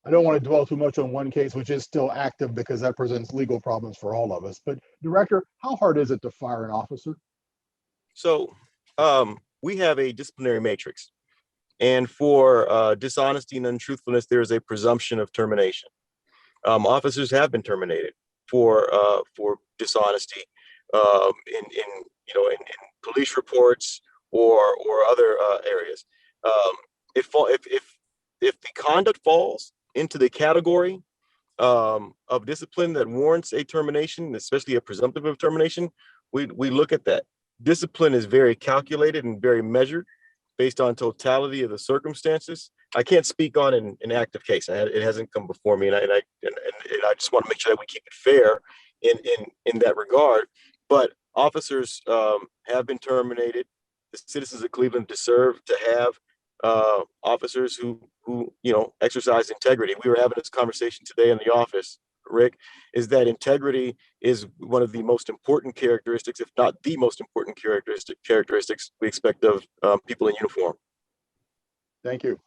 I don't want to dwell too much on one case, which is still active because that presents legal problems for all of us. But Director, how hard is it to fire an officer? So we have a disciplinary matrix. And for dishonesty and untruthfulness, there is a presumption of termination. Officers have been terminated for dishonesty in police reports or other areas. If the conduct falls into the category of discipline that warrants a termination, especially a presumptive of termination, we look at that. Discipline is very calculated and very measured based on totality of the circumstances. I can't speak on an active case. It hasn't come before me, and I just want to make sure that we keep it fair in that regard. But officers have been terminated. The citizens of Cleveland deserve to have officers who exercise integrity. We were having this conversation today in the office, Rick, is that integrity is one of the most important characteristics, if not the most important characteristics we expect of people in uniform. Thank you.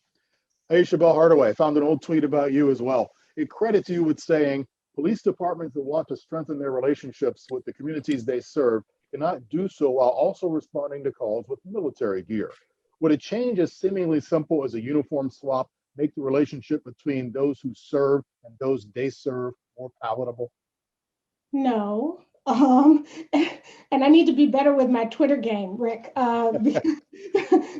Hey, Shabelle Hardaway, I found an old tweet about you as well. It credits you with saying, police departments that want to strengthen their relationships with the communities they serve cannot do so while also responding to calls with military gear. Would a change as seemingly simple as a uniform swap make the relationship between those who serve and those they serve more palatable? No. And I need to be better with my Twitter game, Rick,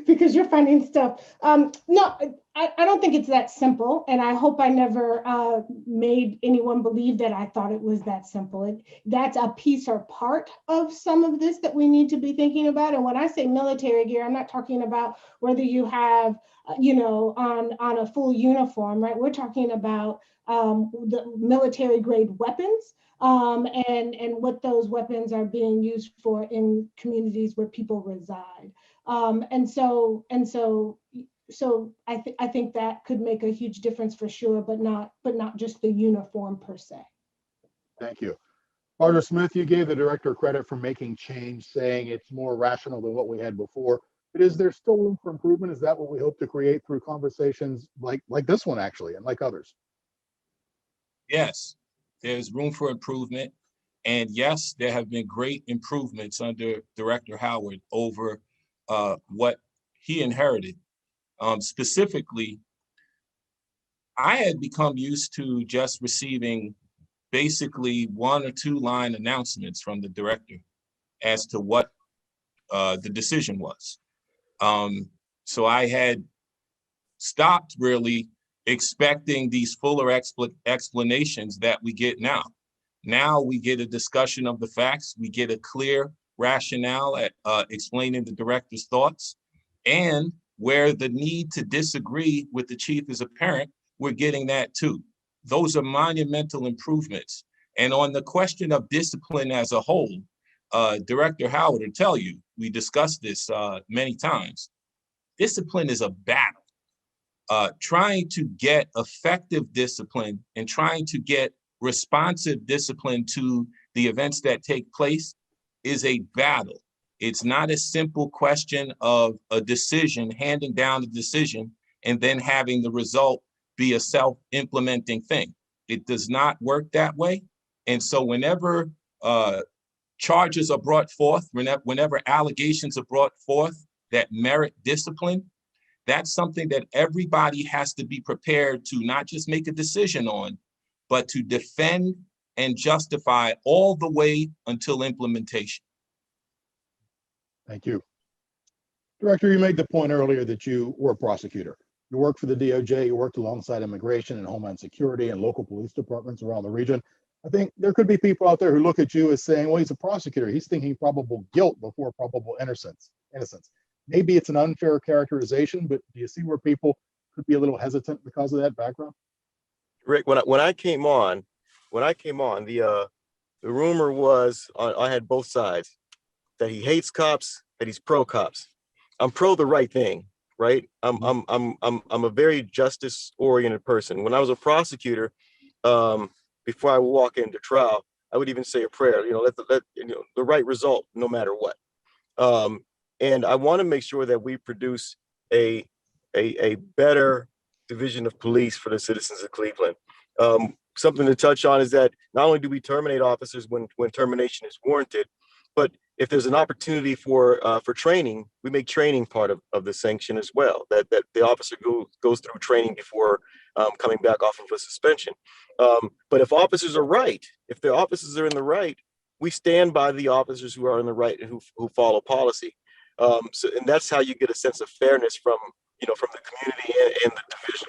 because you're finding stuff. No, I don't think it's that simple. And I hope I never made anyone believe that I thought it was that simple. That's a piece or part of some of this that we need to be thinking about. And when I say military gear, I'm not talking about whether you have, on a full uniform, right? We're talking about the military grade weapons. And what those weapons are being used for in communities where people reside. So I think that could make a huge difference for sure, but not just the uniform per se. Thank you. Carter Smith, you gave the director credit for making change, saying it's more rational than what we had before. But is there still room for improvement? Is that what we hope to create through conversations like this one, actually, and like others? Yes. There's room for improvement. And yes, there have been great improvements under Director Howard over what he inherited. Specifically, I had become used to just receiving basically 1 or 2 line announcements from the director as to what the decision was. So I had stopped really expecting these fuller explanations that we get now. Now we get a discussion of the facts. We get a clear rationale at explaining the director's thoughts. And where the need to disagree with the chief is apparent, we're getting that too. Those are monumental improvements. And on the question of discipline as a whole, Director Howard will tell you, we discussed this many times. Discipline is a battle. Trying to get effective discipline and trying to get responsive discipline to the events that take place is a battle. It's not a simple question of a decision, handing down a decision and then having the result be a self-implementing thing. It does not work that way. And so whenever charges are brought forth, whenever allegations are brought forth that merit discipline, that's something that everybody has to be prepared to not just make a decision on, but to defend and justify all the way until implementation. Thank you. Director, you made the point earlier that you were a prosecutor. You worked for the DOJ, you worked alongside immigration and Homeland Security and local police departments around the region. I think there could be people out there who look at you as saying, well, he's a prosecutor. He's thinking probable guilt before probable innocence. Maybe it's an unfair characterization, but do you see where people could be a little hesitant because of that background? Rick, when I came on, the rumor was I had both sides, that he hates cops, that he's pro cops. I'm pro the right thing, right? I'm a very justice oriented person. When I was a prosecutor, before I would walk into trial, I would even say a prayer, let the right result no matter what. And I want to make sure that we produce a better division of police for the citizens of Cleveland. Something to touch on is that not only do we terminate officers when termination is warranted, but if there's an opportunity for training, we make training part of the sanction as well, that the officer goes through training before coming back off of a suspension. But if officers are right, if their officers are in the right, we stand by the officers who are in the right and who follow policy. And that's how you get a sense of fairness from the community and the division.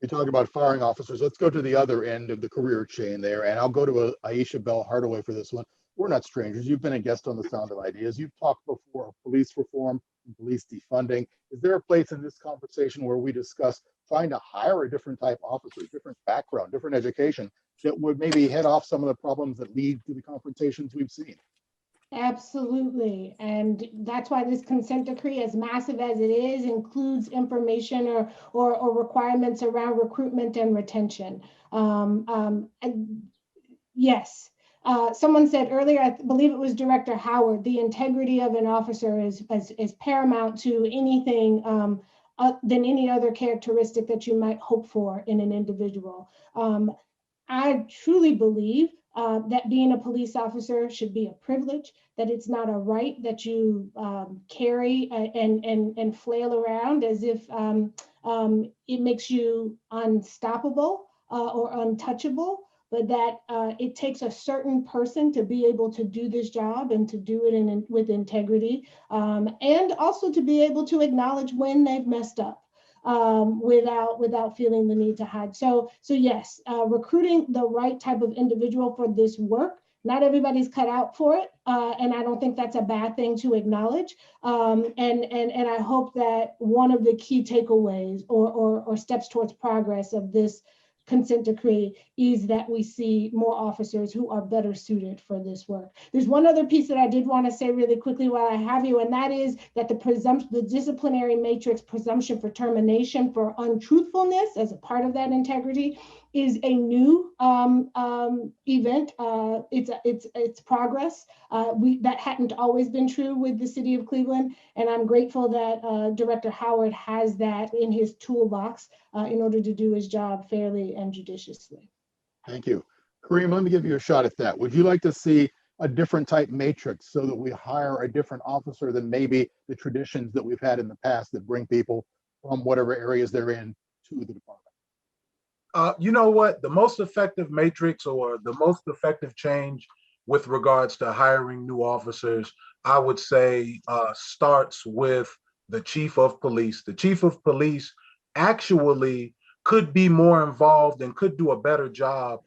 You talk about firing officers. Let's go to the other end of the career chain there, and I'll go to Aisha Bell Hardaway for this one. We're not strangers. You've been a guest on the Sound of Ideas. You've talked before of police reform and police defunding. Is there a place in this conversation where we discuss trying to hire a different type of officer, different background, different education that would maybe head off some of the problems that lead to the confrontations we've seen? Absolutely. And that's why this consent decree, as massive as it is, includes information or requirements around recruitment and retention. Yes. Someone said earlier, I believe it was Director Howard, the integrity of an officer is paramount to anything than any other characteristic that you might hope for in an individual. I truly believe that being a police officer should be a privilege, that it's not a right that you carry and flail around as if it makes you unstoppable or untouchable, but that it takes a certain person to be able to do this job and to do it with integrity, and also to be able to acknowledge when they've messed up. Without feeling the need to hide. So yes, recruiting the right type of individual for this work. Not everybody's cut out for it, and I don't think that's a bad thing to acknowledge. And I hope that one of the key takeaways or steps towards progress of this consent decree is that we see more officers who are better suited for this work. There's one other piece that I did want to say really quickly while I have you, and that is that the disciplinary matrix presumption for termination for untruthfulness as a part of that integrity is a new event. It's progress. That hadn't always been true with the city of Cleveland, and I'm grateful that Director Howard has that in his toolbox in order to do his job fairly and judiciously. Thank you. Kareem, let me give you a shot at that. Would you like to see a different type matrix so that we hire a different officer than maybe the traditions that we've had in the past that bring people from whatever areas they're in to the department? You know what? The most effective matrix or the most effective change with regards to hiring new officers, I would say starts with the chief of police. The chief of police actually could be more involved and could do a better job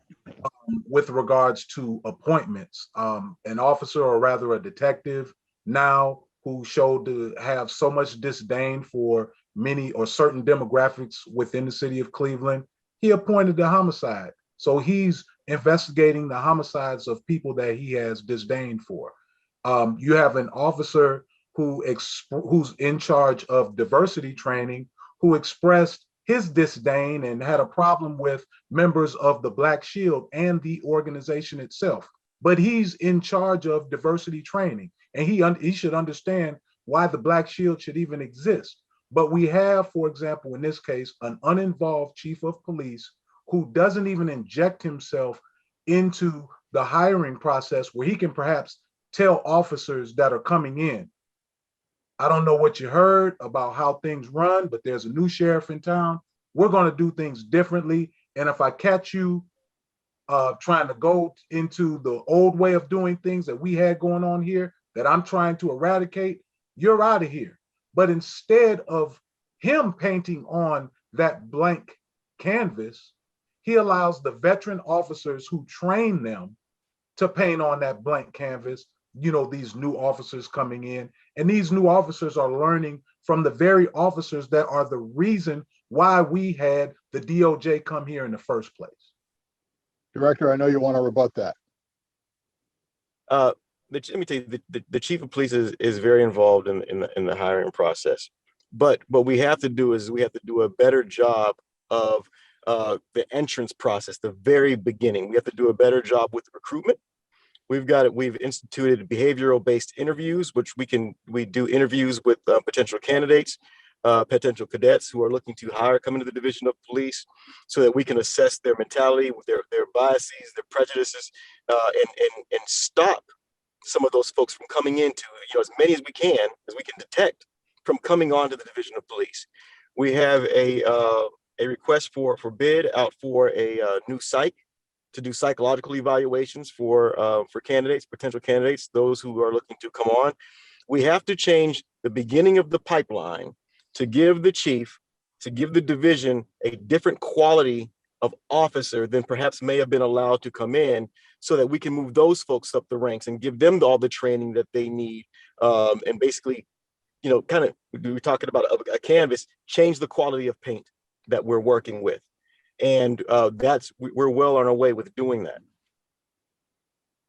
with regards to appointments. An officer, or rather a detective now, who showed to have so much disdain for many or certain demographics within the city of Cleveland, he appointed the homicide. So he's investigating the homicides of people that he has disdain for. You have an officer who's in charge of diversity training, who expressed his disdain and had a problem with members of the Black Shield and the organization itself. But he's in charge of diversity training, and he should understand why the Black Shield should even exist. But we have, for example, in this case, an uninvolved chief of police who doesn't even inject himself into the hiring process where he can perhaps tell officers that are coming in, I don't know what you heard about how things run, but there's a new sheriff in town. We're going to do things differently. And if I catch you trying to go into the old way of doing things that we had going on here that I'm trying to eradicate, you're out of here. But instead of him painting on that blank canvas, he allows the veteran officers who train them to paint on that blank canvas, you know, these new officers coming in. And these new officers are learning from the very officers that are the reason why we had the DOJ come here in the first place. Director, I know you want to rebut that. Let me tell you, the chief of police is very involved in the hiring process. But what we have to do is we have to do a better job of the entrance process, the very beginning. We have to do a better job with recruitment. We've instituted behavioral-based interviews, which we do interviews with potential candidates, potential cadets who are looking to come into the Division of Police, so that we can assess their mentality, their biases, their prejudices, and stop some of those folks from coming into, as many as we can detect, from coming on to the Division of Police. We have a request for bid out for a new psych to do psychological evaluations for candidates, potential candidates, those who are looking to come on. We have to change the beginning of the pipeline to give the chief, to give the division a different quality of officer than perhaps may have been allowed to come in, so that we can move those folks up the ranks and give them all the training that they need. And basically, kind of, we're talking about a canvas, change the quality of paint that we're working with. And we're well on our way with doing that.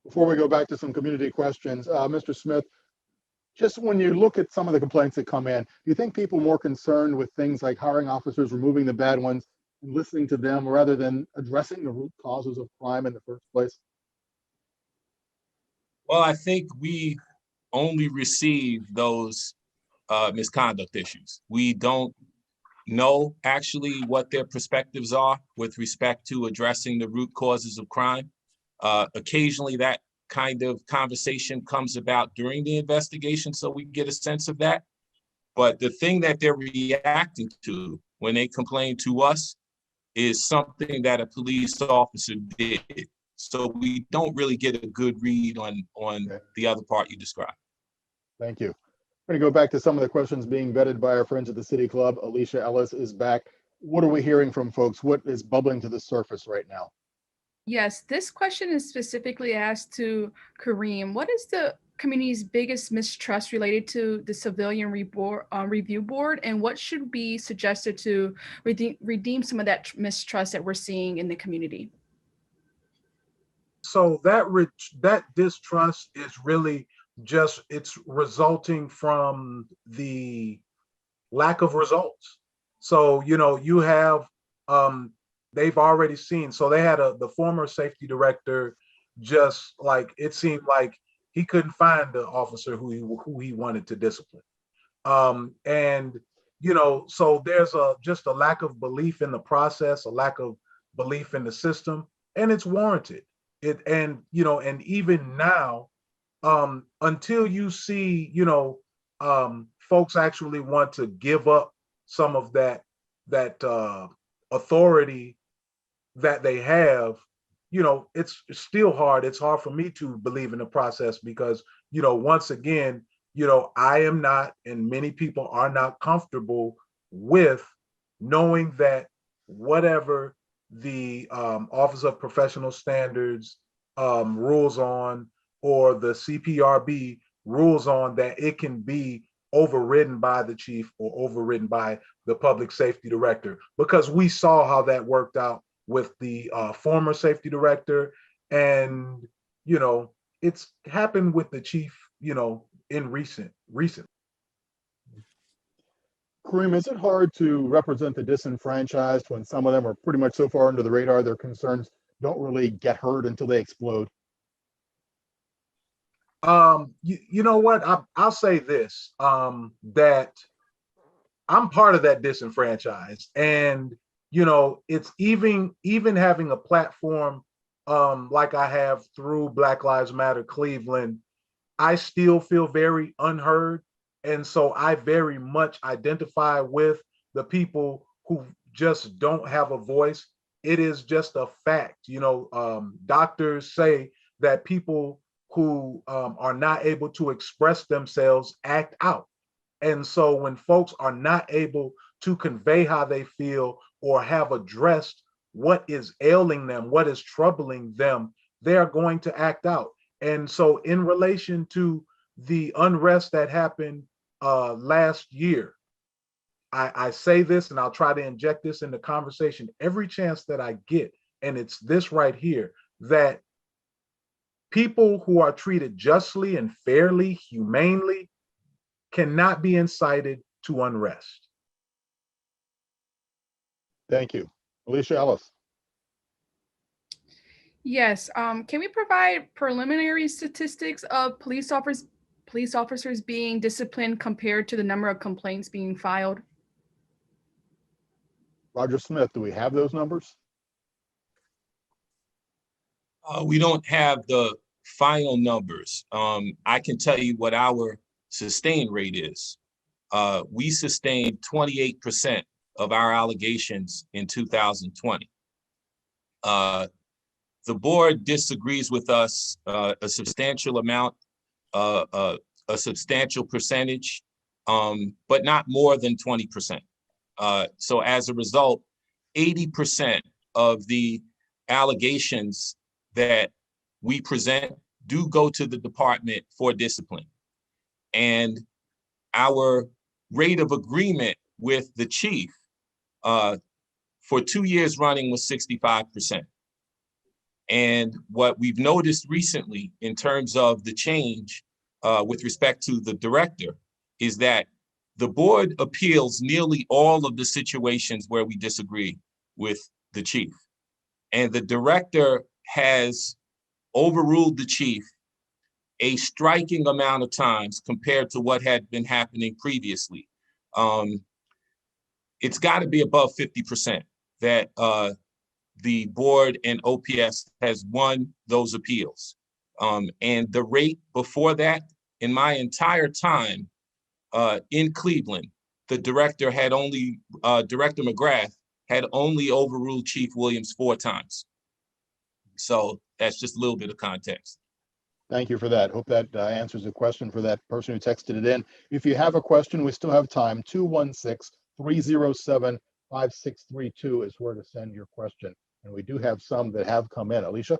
Before we go back to some community questions, Mr. Smith, just when you look at some of the complaints that come in, do you think people are more concerned with things like hiring officers, removing the bad ones, and listening to them rather than addressing the root causes of crime in the first place? Well, I think we only receive those misconduct issues. We don't know actually what their perspectives are with respect to addressing the root causes of crime. Occasionally that kind of conversation comes about during the investigation, so we get a sense of that. But the thing that they're reacting to when they complain to us is something that a police officer did. So we don't really get a good read on the other part you described. Thank you. We're going to go back to some of the questions being vetted by our friends at the City Club. Alicia Ellis is back. What are we hearing from folks? What is bubbling to the surface right now? Yes, this question is specifically asked to Kareem. What is the community's biggest mistrust related to the Civilian Review Board, and what should be suggested to redeem some of that mistrust that we're seeing in the community? So that distrust is really just, it's resulting from the lack of results. So, you have, they've already seen, so they had the former safety director, just like, it seemed like he couldn't find the officer who he wanted to discipline. And, so there's just a lack of belief in the process, a lack of belief in the system, and it's warranted. And even now, until you see, folks actually want to give up some of that authority that they have, it's still hard. It's hard for me to believe in the process because, once again, I am not, and many people are not comfortable with knowing that whatever the Office of Professional Standards rules on, or the CPRB rules on, that it can be overridden by the chief or overridden by the public safety director, because we saw how that worked out with the former safety director, and it's happened with the chief in recent. Kareem, is it hard to represent the disenfranchised when some of them are pretty much so far under the radar, their concerns don't really get heard until they explode? You know what? I'll say this, that I'm part of that disenfranchised. And, you know, it's even having a platform like I have through Black Lives Matter Cleveland, I still feel very unheard. And so I very much identify with the people who just don't have a voice. It is just a fact. You know, doctors say that people who are not able to express themselves act out. And so when folks are not able to convey how they feel or have addressed what is ailing them, what is troubling them, they are going to act out. And so in relation to the unrest that happened last year, I say this and I'll try to inject this in the conversation every chance that I get. And it's this right here, that people who are treated justly and fairly, humanely, cannot be incited to unrest. Thank you. Alicia Ellis. Yes. Can we provide preliminary statistics of police officers being disciplined compared to the number of complaints being filed? Roger Smith, do we have those numbers? We don't have the final numbers. I can tell you what our sustain rate is. We sustained 28% of our allegations in 2020. The board disagrees with us a substantial amount, a substantial percentage, but not more than 20%. So as a result, 80% of the allegations that we present do go to the department for discipline. And our rate of agreement with the chief for 2 years running was 65%. And what we've noticed recently in terms of the change with respect to the director is that the board appeals nearly all of the situations where we disagree with the chief. And the director has overruled the chief a striking amount of times compared to what had been happening previously. It's got to be above 50% that the board and OPS has won those appeals. And the rate before that, in my entire time in Cleveland, the director had only, Director McGrath had only overruled Chief Williams 4 times. So that's just a little bit of context. Thank you for that. Hope that answers the question for that person who texted it in. If you have a question, we still have time. 216-307-5632 is where to send your question. And we do have some that have come in. Alicia?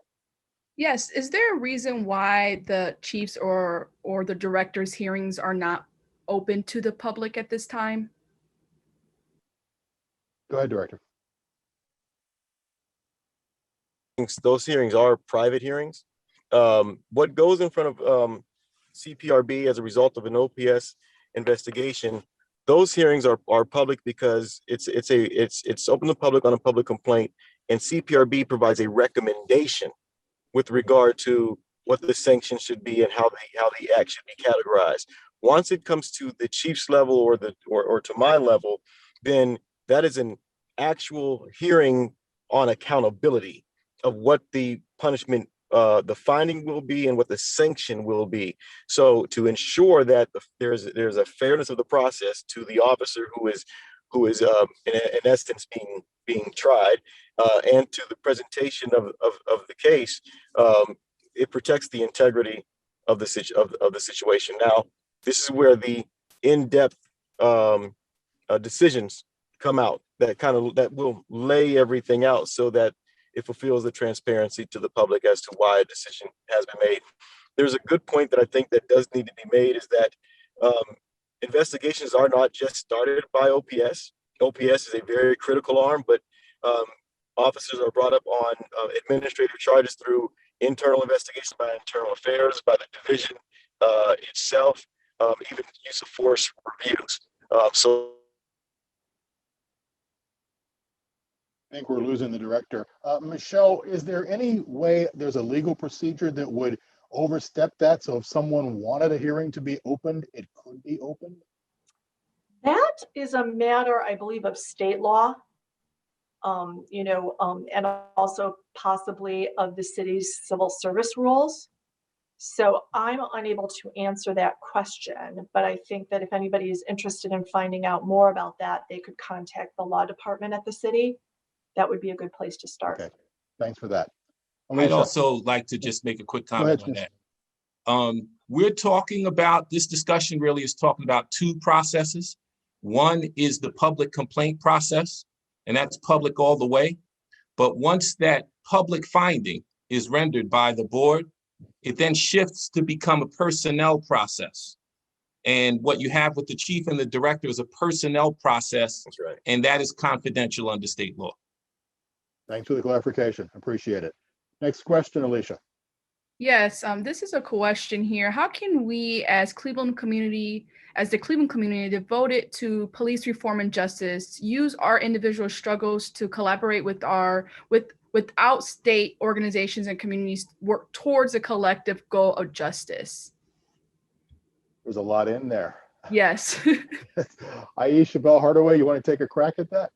Yes. Is there a reason why the chief's or the director's hearings are not open to the public at this time? Go ahead, Director. Those hearings are private hearings. What goes in front of CPRB as a result of an OPS investigation, those hearings are public because it's open to the public on a public complaint, and CPRB provides a recommendation with regard to what the sanction should be and how the act should be categorized. Once it comes to the chief's level or to my level, then that is an actual hearing on accountability of what the punishment, the finding will be and what the sanction will be. So to ensure that there's a fairness of the process to the officer who is in essence being tried, and to the presentation of the case, it protects the integrity of the situation. Now, this is where the in-depth decisions come out that will lay everything out so that it fulfills the transparency to the public as to why a decision has been made. There's a good point that I think that does need to be made, is that investigations are not just started by OPS. OPS is a very critical arm, but officers are brought up on administrative charges through internal investigations by internal affairs, by the division itself, even use of force reviews. So I think we're losing the director. Michelle, is there any way there's a legal procedure that would overstep that? So if someone wanted a hearing to be opened, it could be opened? That is a matter, I believe, of state law, and also possibly of the city's civil service rules. So I'm unable to answer that question, but I think that if anybody is interested in finding out more about that, they could contact the law department at the city. That would be a good place to start. Okay, thanks for that. I'd Alicia, also like to just make a quick go ahead, comment on that. We're talking about, this discussion really is talking about two processes. One is the public complaint process, and that's public all the way. But once that public finding is rendered by the board, it then shifts to become a personnel process. And what you have with the chief and the director is a personnel process. That's right. And that is confidential under state law. thanks for the clarification. Appreciate it. Next question, Alicia. Yes, this is a question here. How can we, as the Cleveland community devoted to police reform and justice, use our individual struggles to collaborate without state organizations and communities work towards a collective goal of justice? There's a lot in there. Yes. Aisha Bell Hardaway, you want to take a crack at that?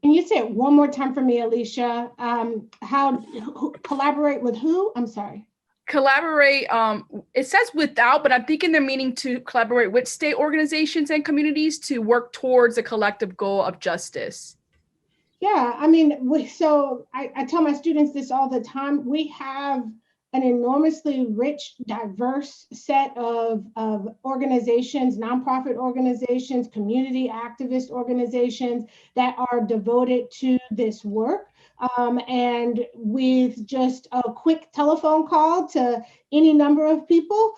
Can you say it one more time for me, Alicia? Collaborate with who? I'm sorry. Collaborate, it says without, but I'm thinking they're meaning to collaborate with state organizations and communities to work towards a collective goal of justice. Yeah, I mean, I tell my students this all the time. We have an enormously rich, diverse set of organizations, nonprofit organizations, community activist organizations that are devoted to this work. And with just a quick telephone call to any number of people,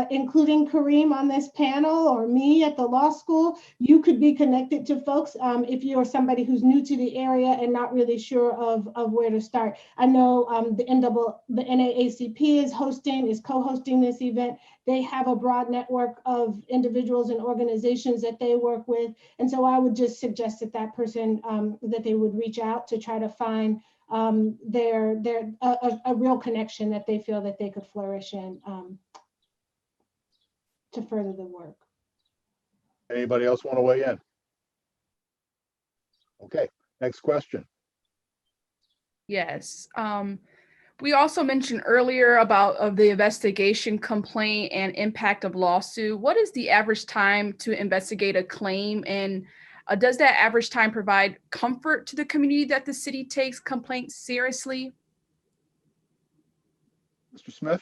including Kareem on this panel or me at the law school, you could be connected to folks if you're somebody who's new to the area and not really sure of where to start. I know the NAACP is co-hosting this event. They have a broad network of individuals and organizations that they work with. And so I would just suggest that person, that they would reach out to try to find a real connection that they feel that they could flourish in to further the work. Anybody else want to weigh in? Okay, next question. Yes. We also mentioned earlier about the investigation complaint and impact of lawsuit. What is the average time to investigate a claim, and does that average time provide comfort to the community that the city takes complaints seriously? Mr. Smith?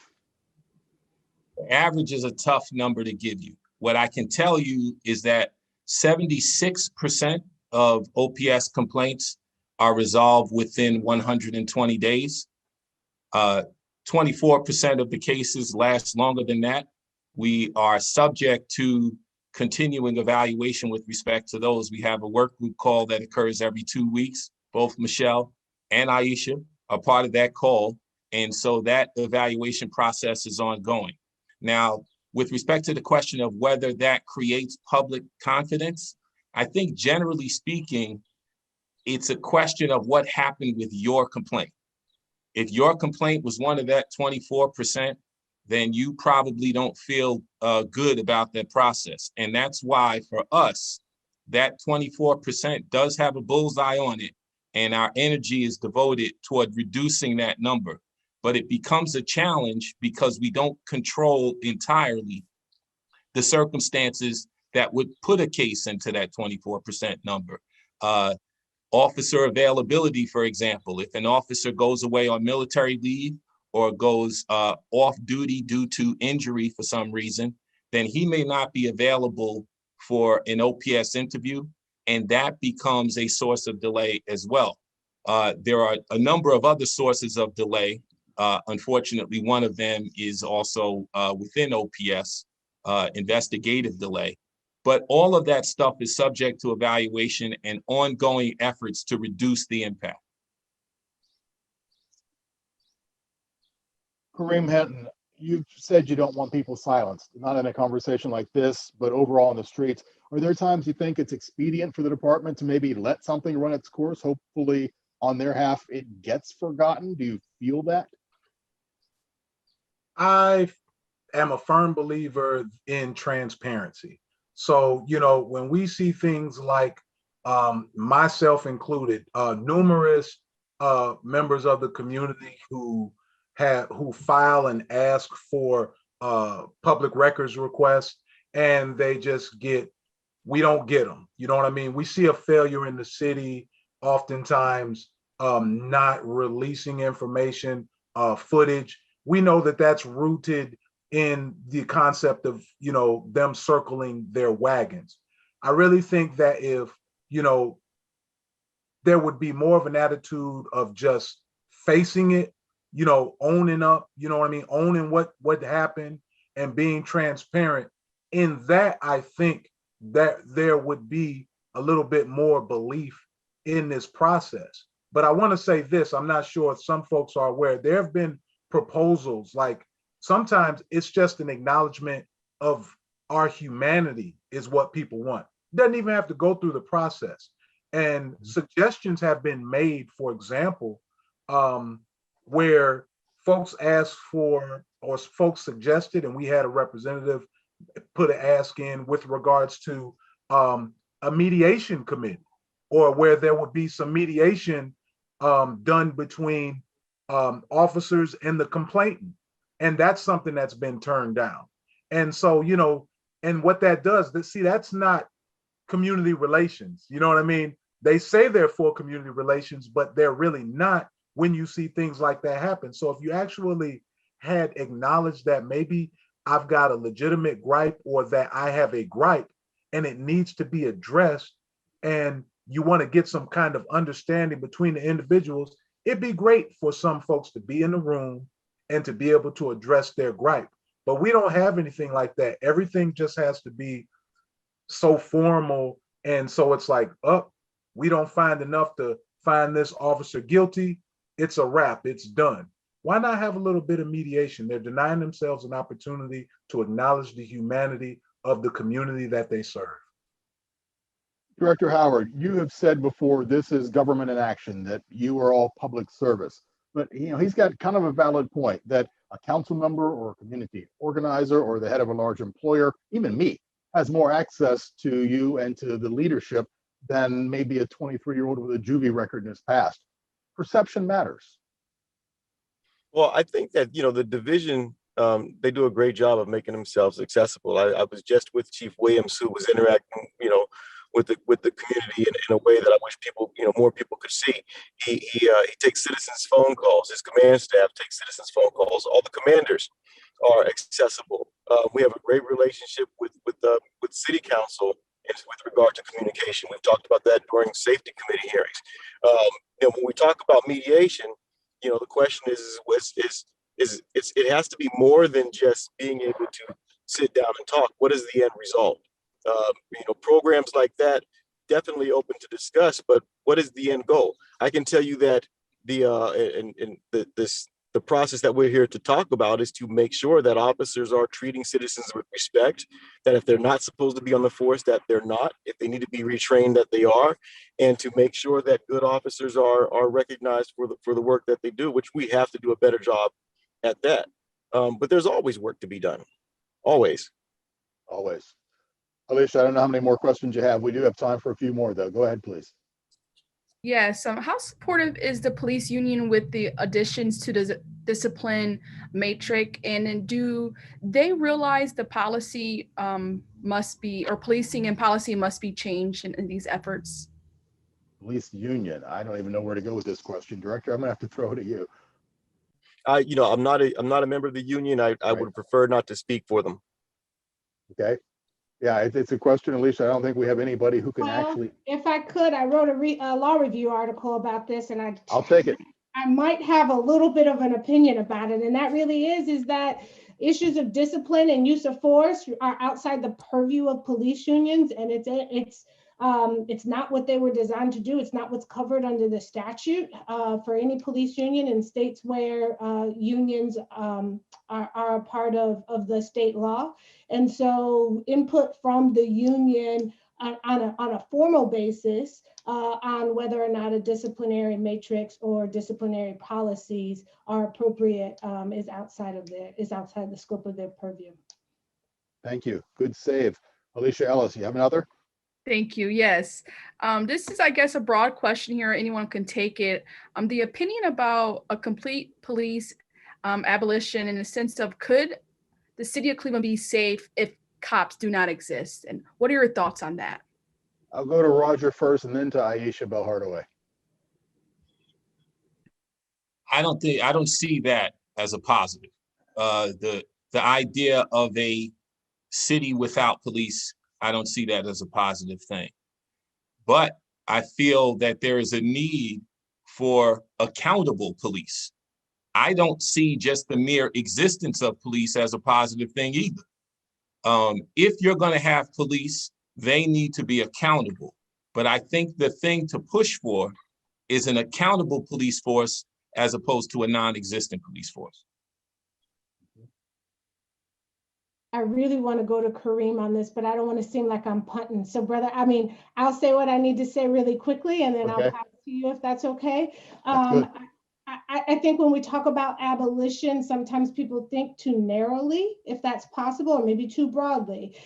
Average is a tough number to give you. What I can tell you is that 76% of OPS complaints are resolved within 120 days. 24% of the cases last longer than that. We are subject to continuing evaluation with respect to those. We have a work group call that occurs every 2 weeks. Both Michelle and Aisha are part of that call. And so that evaluation process is ongoing. Now, with respect to the question of whether that creates public confidence, I think generally speaking, it's a question of what happened with your complaint. If your complaint was one of that 24%, then you probably don't feel good about that process. And that's why for us, that 24% does have a bullseye on it, and our energy is devoted toward reducing that number. But it becomes a challenge because we don't control entirely the circumstances that would put a case into that 24% number. Officer availability, for example, if an officer goes away on military leave or goes off duty due to injury for some reason, then he may not be available for an OPS interview, and that becomes a source of delay as well. There are a number of other sources of delay. Unfortunately, one of them is also within OPS, investigative delay. But all of that stuff is subject to evaluation and ongoing efforts to reduce the impact. Kareem Hinton, you've said you don't want people silenced, not in a conversation like this, but overall in the streets. Are there times you think it's expedient for the department to maybe let something run its course? Hopefully on their half, it gets forgotten. Do you feel that? I am a firm believer in transparency. So, when we see things like, myself included, numerous members of the community who file and ask for public records requests, and we don't get them. You know what I mean? We see a failure in the city, oftentimes not releasing information, footage. We know that that's rooted in the concept of, them circling their wagons. I really think that if, there would be more of an attitude of just facing it, owning up, owning what happened and being transparent. In that, I think that there would be a little bit more belief in this process. But I want to say this, I'm not sure if some folks are aware, there have been proposals, like sometimes it's just an acknowledgement of our humanity is what people want. It doesn't even have to go through the process. And suggestions have been made, for example, where folks asked for, or folks suggested, and we had a representative put an ask in with regards to a mediation committee, or where there would be some mediation done between officers and the complainant. And that's something that's been turned down. And so, and what that does, that's not community relations. You know what I mean? They say they're for community relations, but they're really not when you see things like that happen. So if you actually had acknowledged that maybe I've got a legitimate gripe, or that I have a gripe and it needs to be addressed, and you want to get some kind of understanding between the individuals, it'd be great for some folks to be in the room and to be able to address their gripe. But we don't have anything like that. Everything just has to be so formal. And so it's like, we don't find enough to find this officer guilty. It's a wrap, it's done. Why not have a little bit of mediation? They're denying themselves an opportunity to acknowledge the humanity of the community that they serve. Director Howard, you have said before, this is government in action, that you are all public service. But he's got kind of a valid point that a council member or a community organizer or the head of a large employer, even me, has more access to you and to the leadership than maybe a 23-year-old with a juvie record in his past. Perception matters. Well, I think that, the division, they do a great job of making themselves accessible. I was just with Chief Williams, who was interacting, with the community in a way that I wish people, more people could see. He takes citizens' phone calls. His command staff takes citizens' phone calls. All the commanders are accessible. We have a great relationship with City Council with regard to communication. We've talked about that during safety committee hearings. When we talk about mediation, the question is it has to be more than just being able to sit down and talk. What is the end result? Programs like that definitely open to discuss, but what is the end goal? I can tell you that the process that we're here to talk about is to make sure that officers are treating citizens with respect, that if they're not supposed to be on the force, that they're not, if they need to be retrained, that they are, and to make sure that good officers are recognized for the work that they do, which we have to do a better job at that. But there's always work to be done. Always. Alicia, I don't know how many more questions you have. We do have time for a few more, though. Go ahead, please. Yes. How supportive is the police union with the additions to the discipline matrix? And then do they realize the policy must be, or policing and policy must be changed in these efforts? Police union. I don't even know where to go with this question, Director. I'm gonna have to throw it at you. I'm not a member of the union. I would prefer not to speak for them. Okay. Yeah, it's a question, Alicia. I don't think we have anybody who can actually. If I could, I wrote a law review article about this, and I'll take it. I might have a little bit of an opinion about it, and that really is that issues of discipline and use of force are outside the purview of police unions, and it's not what they were designed to do. It's not what's covered under the statute for any police union in states where unions are a part of the state law. And so input from the union on a formal basis on whether or not a disciplinary matrix or disciplinary policies are appropriate is outside the scope of their purview. Thank you. Good save. Alicia Ellis, you have another? Thank you. Yes. This is, I guess, a broad question here. Anyone can take it. The opinion about a complete police abolition in the sense of, could the city of Cleveland be safe if cops do not exist? And what are your thoughts on that? I'll go to Roger first and then to Aisha Bell Hardaway. I don't see that as a positive. The idea of a city without police, I don't see that as a positive thing. But I feel that there is a need for accountable police. I don't see just the mere existence of police as a positive thing either. If you're going to have police, they need to be accountable. But I think the thing to push for is an accountable police force as opposed to a non-existent police force. I really want to go to Kareem on this, but I don't want to seem like I'm punting. So brother, I mean, I'll say what I need to say really quickly and then Okay. I'll pass to you if that's okay. That's good. I think when we talk about abolition, sometimes people think too narrowly, if that's possible, or maybe too broadly.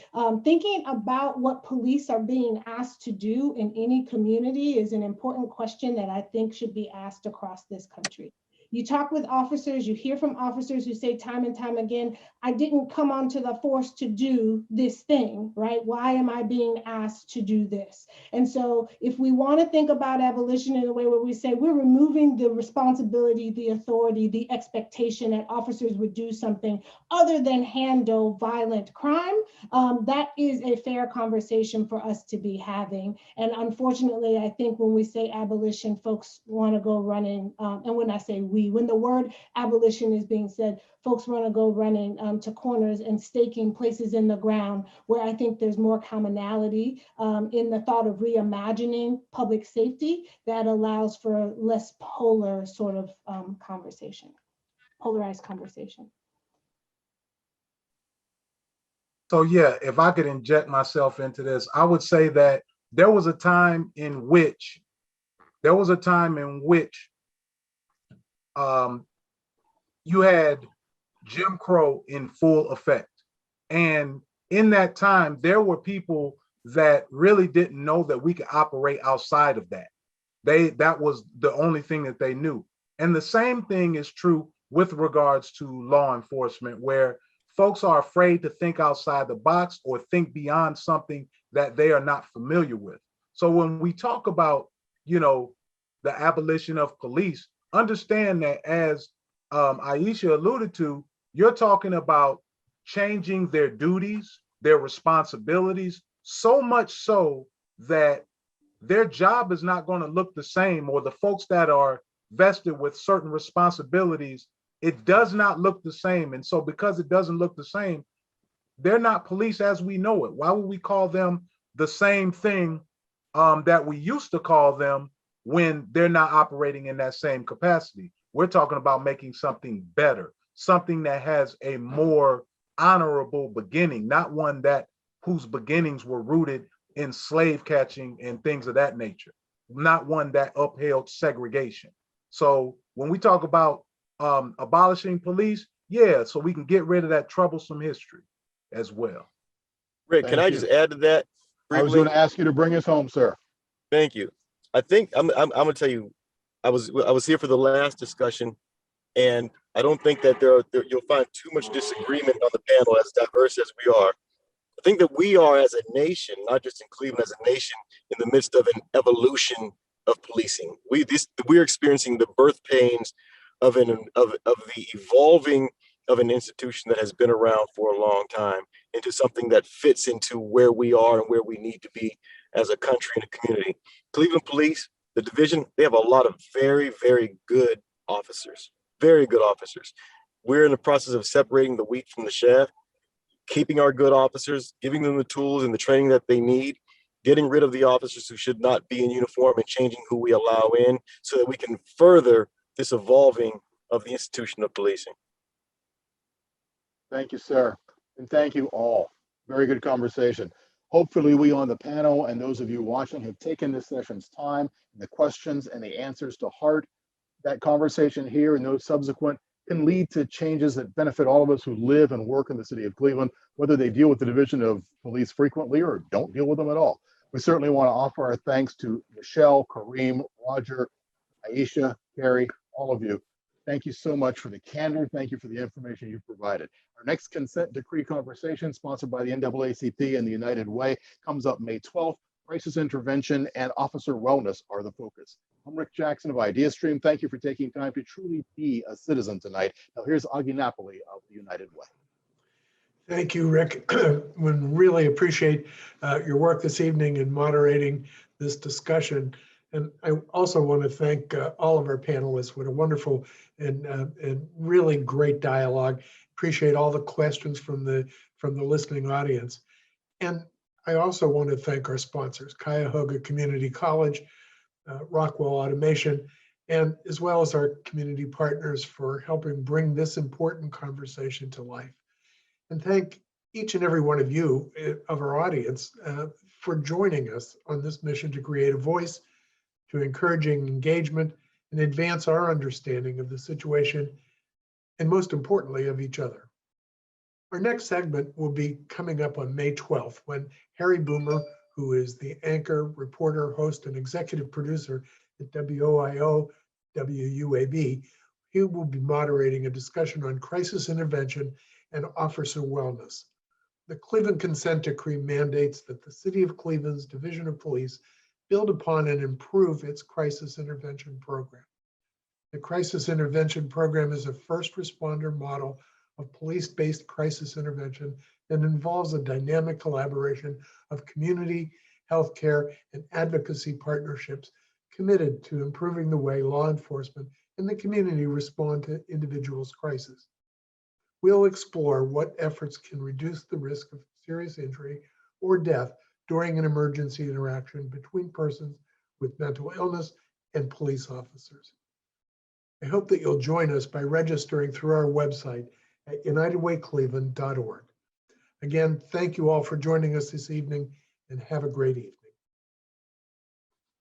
Thinking about what police are being asked to do in any community is an important question that I think should be asked across this country. You talk with officers, you hear from officers who say time and time again, I didn't come onto the force to do this thing, right? Why am I being asked to do this? And so if we want to think about abolition in a way where we say we're removing the responsibility, the authority, the expectation that officers would do something other than handle violent crime, that is a fair conversation for us to be having. And unfortunately, I think when we say abolition, folks want to go running, and when I say when the word abolition is being said, folks want to go running to corners and staking places in the ground where I think there's more commonality in the thought of reimagining public safety that allows for less polar sort of conversation, polarized conversation. So yeah, if I could inject myself into this, I would say that there was a time in which you had Jim Crow in full effect. And in that time, there were people that really didn't know that we could operate outside of that. That was the only thing that they knew. And the same thing is true with regards to law enforcement, where folks are afraid to think outside the box or think beyond something that they are not familiar with. So when we talk about, the abolition of police, understand that, as Aisha alluded to, you're talking about changing their duties, their responsibilities, so much so that their job is not going to look the same, or the folks that are vested with certain responsibilities, it does not look the same. And so because it doesn't look the same, they're not police as we know it. Why would we call them the same thing that we used to call them when they're not operating in that same capacity? We're talking about making something better, something that has a more honorable beginning, not one whose beginnings were rooted in slave catching and things of that nature, not one that upheld segregation. So when we talk about abolishing police, yeah, so we can get rid of that troublesome history as well. Rick, can I just add to that briefly? I was going to ask you to bring us home, sir. Thank you. I think I'm going to tell you, I was here for the last discussion, and I don't think that you'll find too much disagreement on the panel, as diverse as we are. I think that we are, as a nation, not just in Cleveland, as a nation, in the midst of an evolution of policing. We're experiencing the birth pains of the evolving of an institution that has been around for a long time into something that fits into where we are and where we need to be as a country and a community. Cleveland Police, the division, they have a lot of very, very good officers, very good officers. We're in the process of separating the wheat from the chaff, keeping our good officers, giving them the tools and the training that they need, getting rid of the officers who should not be in uniform, and changing who we allow in so that we can further this evolving of the institution of policing. Thank you, sir. And thank you all. Very good conversation. Hopefully we on the panel and those of you watching have taken this session's time, the questions and the answers to heart. That conversation here and those subsequent can lead to changes that benefit all of us who live and work in the city of Cleveland, whether they deal with the division of police frequently or don't deal with them at all. We certainly want to offer our thanks to Michelle, Kareem, Roger, Aisha, Carrie, all of you. Thank you so much for the candor. Thank you for the information you've provided. Our next consent decree conversation, sponsored by the NAACP and the United Way, comes up May 12th. Crisis intervention and officer wellness are the focus. I'm Rick Jackson of ideastream. Thank you for taking time to truly be a citizen tonight. Now here's Augie Napoli of the United Way. Thank you, Rick. We really appreciate your work this evening in moderating this discussion. And I also want to thank all of our panelists. What a wonderful and really great dialogue. Appreciate all the questions from the listening audience. And I also want to thank our sponsors, Cuyahoga Community College, Rockwell Automation, and as well as our community partners for helping bring this important conversation to life. And thank each and every one of you of our audience for joining us on this mission to create a voice, to encouraging engagement and advance our understanding of the situation, and most importantly, of each other. Our next segment will be coming up on May 12th when Harry Boomer, who is the anchor, reporter, host, and executive producer at WOIO WUAB, he will be moderating a discussion on crisis intervention and officer wellness. The Cleveland Consent Decree mandates that the City of Cleveland's Division of Police build upon and improve its crisis intervention program. The crisis intervention program is a first responder model of police-based crisis intervention that involves a dynamic collaboration of community, healthcare, and advocacy partnerships committed to improving the way law enforcement and the community respond to individuals' crises. We'll explore what efforts can reduce the risk of serious injury or death during an emergency interaction between persons with mental illness and police officers. I hope that you'll join us by registering through our website at unitedwaycleveland.org. Again, thank you all for joining us this evening and have a great evening.